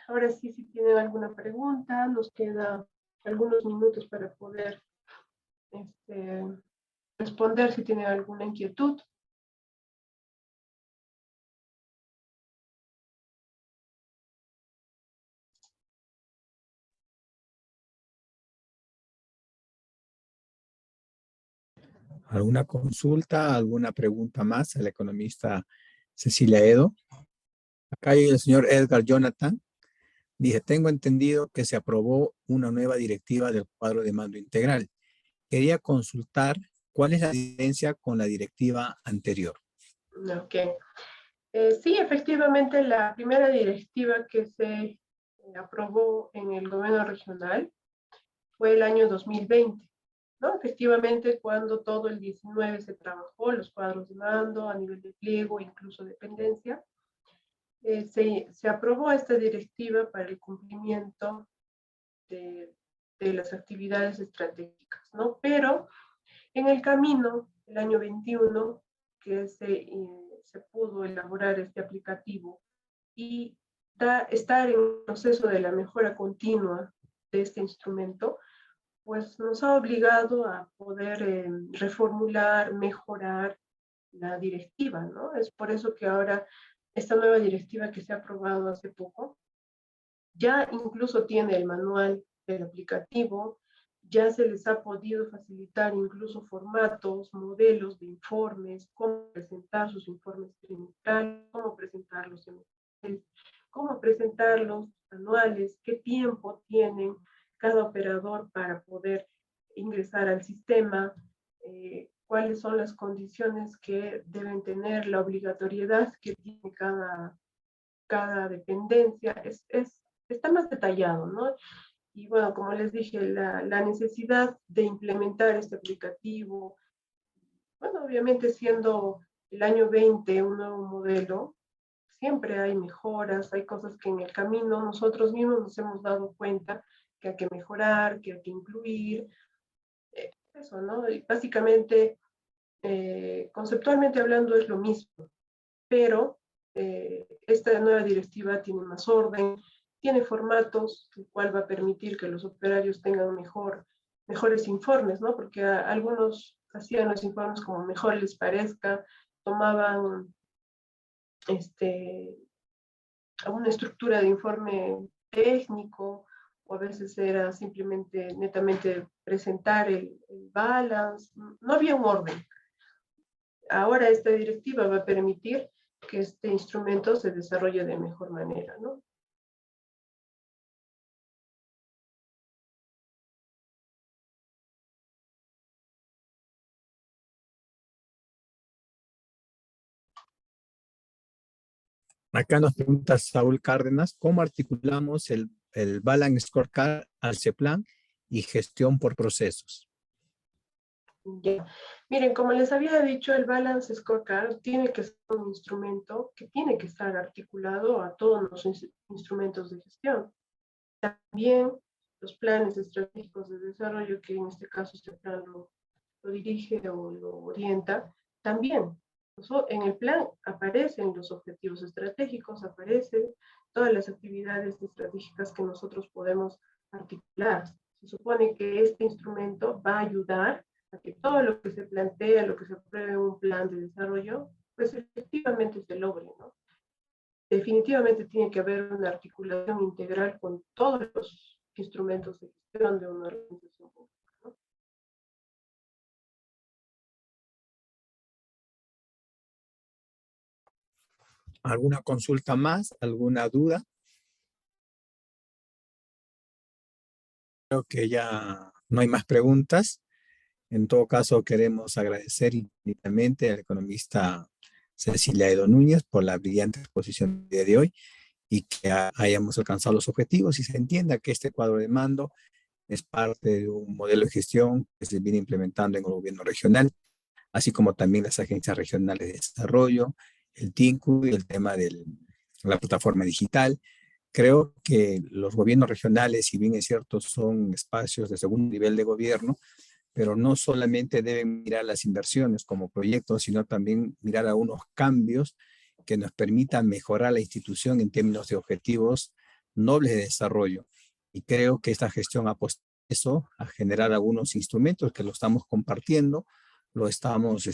ahora sí, si tienen alguna pregunta, nos queda algunos minutos para poder responder si tienen alguna inquietud. ¿Alguna consulta, alguna pregunta más a la economista Cecilia Edo? Acá hay el señor Edgar Jonathan. Dice, tengo entendido que se aprobó una nueva directiva del cuadro de mando integral. Quería consultar cuál es la diferencia con la directiva anterior. Ok. Sí, efectivamente, la primera directiva que se aprobó en el gobierno regional fue el año 2020, ¿no? Efectivamente, cuando todo el 19 se trabajó, los cuadros de mando a nivel de pliego, incluso dependencia, se aprobó esta directiva para el cumplimiento de las actividades estratégicas, ¿no? Pero en el camino, el año 21, que se pudo elaborar este aplicativo y estar en el proceso de la mejora continua de este instrumento, pues nos ha obligado a poder reformular, mejorar la directiva, ¿no? Es por eso que ahora esta nueva directiva que se ha aprobado hace poco, ya incluso tiene el manual del aplicativo, ya se les ha podido facilitar incluso formatos, modelos de informes, cómo presentar sus informes trimestrales, cómo presentarlos semestrales, cómo presentarlos anuales, qué tiempo tienen cada operador para poder ingresar al sistema, cuáles son las condiciones que deben tener, la obligatoriedad que tiene cada dependencia, está más detallado, ¿no? Y bueno, como les dije, la necesidad de implementar este aplicativo, bueno, obviamente siendo el año 20 un nuevo modelo, siempre hay mejoras, hay cosas que en el camino nosotros mismos nos hemos dado cuenta que hay que mejorar, que hay que incluir, eso, ¿no? Y básicamente, conceptualmente hablando es lo mismo, pero esta nueva directiva tiene más orden, tiene formatos, el cual va a permitir que los operarios tengan mejores informes, ¿no? Porque algunos hacían los informes como mejor les parezca, tomaban una estructura de informe técnico, o a veces era simplemente netamente presentar el balance, no había un orden. Ahora esta directiva va a permitir que este instrumento se desarrolle de mejor manera, ¿no? Acá nos pregunta Saúl Cárdenas, ¿cómo articulamos el Balance Scorecard al CEPLAN y gestión por procesos? Ya. Miren, como les había dicho, el Balance Scorecard tiene que ser un instrumento que tiene que estar articulado a todos los instrumentos de gestión. También los planes estratégicos de desarrollo, que en este caso este plan lo dirige o lo orienta, también. En el plan aparecen los objetivos estratégicos, aparecen todas las actividades estratégicas que nosotros podemos articular. Se supone que este instrumento va a ayudar a que todo lo que se plantea, lo que se apruebe en un plan de desarrollo, pues efectivamente se logre, ¿no? Definitivamente tiene que haber una articulación integral con todos los instrumentos de gestión de una organización pública, ¿no? ¿Alguna consulta más? ¿Alguna duda? Creo que ya no hay más preguntas. En todo caso, queremos agradecer infinitamente al economista Cecilia Edo Núñez por la brillante exposición del día de hoy y que hayamos alcanzado los objetivos y se entienda que este cuadro de mando es parte de un modelo de gestión que se viene implementando en el gobierno regional, así como también las agencias regionales de desarrollo, el TINCU y el tema de la plataforma digital. Creo que los gobiernos regionales, si bien es cierto, son espacios de segundo nivel de gobierno, pero no solamente deben mirar las inversiones como proyectos, sino también mirar a unos cambios que nos permitan mejorar la institución en términos de objetivos nobles de desarrollo. Y creo que esta gestión ha puesto eso a generar algunos instrumentos que lo estamos compartiendo, lo estamos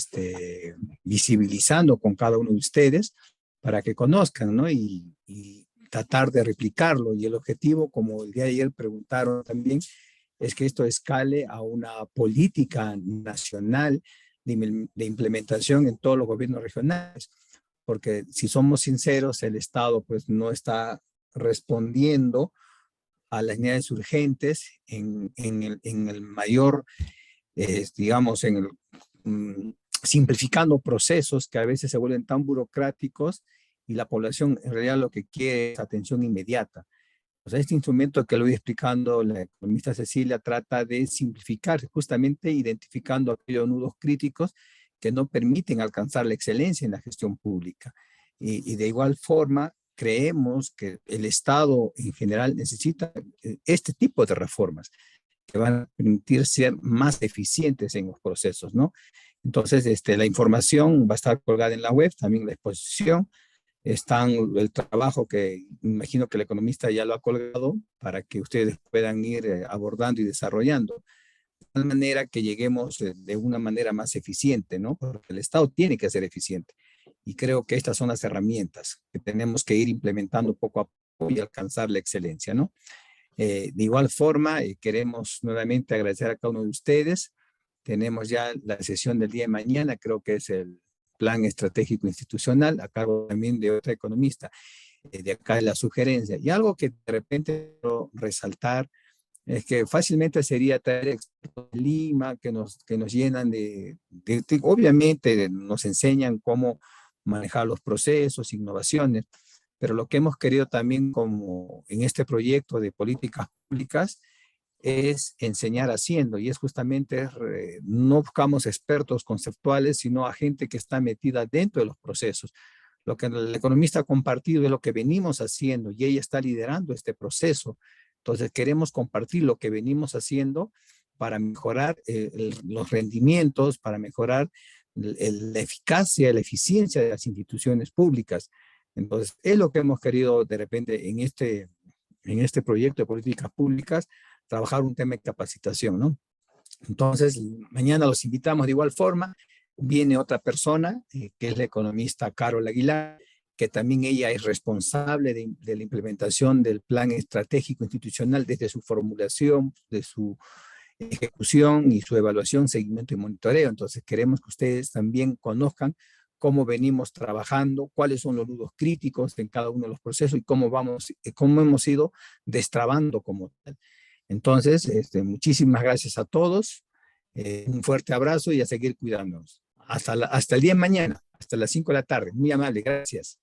visibilizando con cada uno de ustedes para que conozcan, ¿no? Y tratar de replicarlo. Y el objetivo, como el día de ayer preguntaron también, es que esto escale a una política nacional de implementación en todos los gobiernos regionales, porque si somos sinceros, el Estado pues no está respondiendo a las necesidades urgentes en el mayor, digamos, simplificando procesos que a veces se vuelven tan burocráticos y la población en realidad lo que quiere es atención inmediata. O sea, este instrumento que lo voy explicando la economista Cecilia trata de simplificar, justamente identificando aquellos nudos críticos que no permiten alcanzar la excelencia en la gestión pública. Y de igual forma, creemos que el Estado en general necesita este tipo de reformas que van a permitir ser más eficientes en los procesos, ¿no? Entonces, la información va a estar colgada en la web, también la exposición. Están el trabajo que imagino que el economista ya lo ha colgado para que ustedes puedan ir abordando y desarrollando, de tal manera que lleguemos de una manera más eficiente, ¿no? Porque el Estado tiene que ser eficiente. Y creo que estas son las herramientas que tenemos que ir implementando poco a poco y alcanzar la excelencia, ¿no? De igual forma, queremos nuevamente agradecer a cada uno de ustedes. Tenemos ya la sesión del día de mañana, creo que es el plan estratégico institucional, a cargo también de otra economista. De acá la sugerencia. Y algo que de repente quiero resaltar es que fácilmente sería traer expertos de Lima que nos llenan obviamente nos enseñan cómo manejar los procesos, innovaciones, pero lo que hemos querido también como en este proyecto de políticas públicas es enseñar haciendo, y es justamente, no buscamos expertos conceptuales, sino a gente que está metida dentro de los procesos. Lo que el economista ha compartido es lo que venimos haciendo y ella está liderando este proceso. Entonces queremos compartir lo que venimos haciendo para mejorar los rendimientos, para mejorar la eficacia, la eficiencia de las instituciones públicas. Entonces es lo que hemos querido de repente en este proyecto de políticas públicas, trabajar un tema de capacitación, ¿no? Entonces, mañana los invitamos de igual forma. Viene otra persona, que es la economista Carol Aguilar, que también ella es responsable de la implementación del plan estratégico institucional desde su formulación, de su ejecución y su evaluación, seguimiento y monitoreo. Entonces, queremos que ustedes también conozcan cómo venimos trabajando, cuáles son los nudos críticos en cada uno de los procesos y cómo hemos ido destrabando como tal. Entonces, muchísimas gracias a todos, un fuerte abrazo y a seguir cuidándonos. Hasta el día de mañana, hasta las 5 de la tarde. Muy amable, gracias.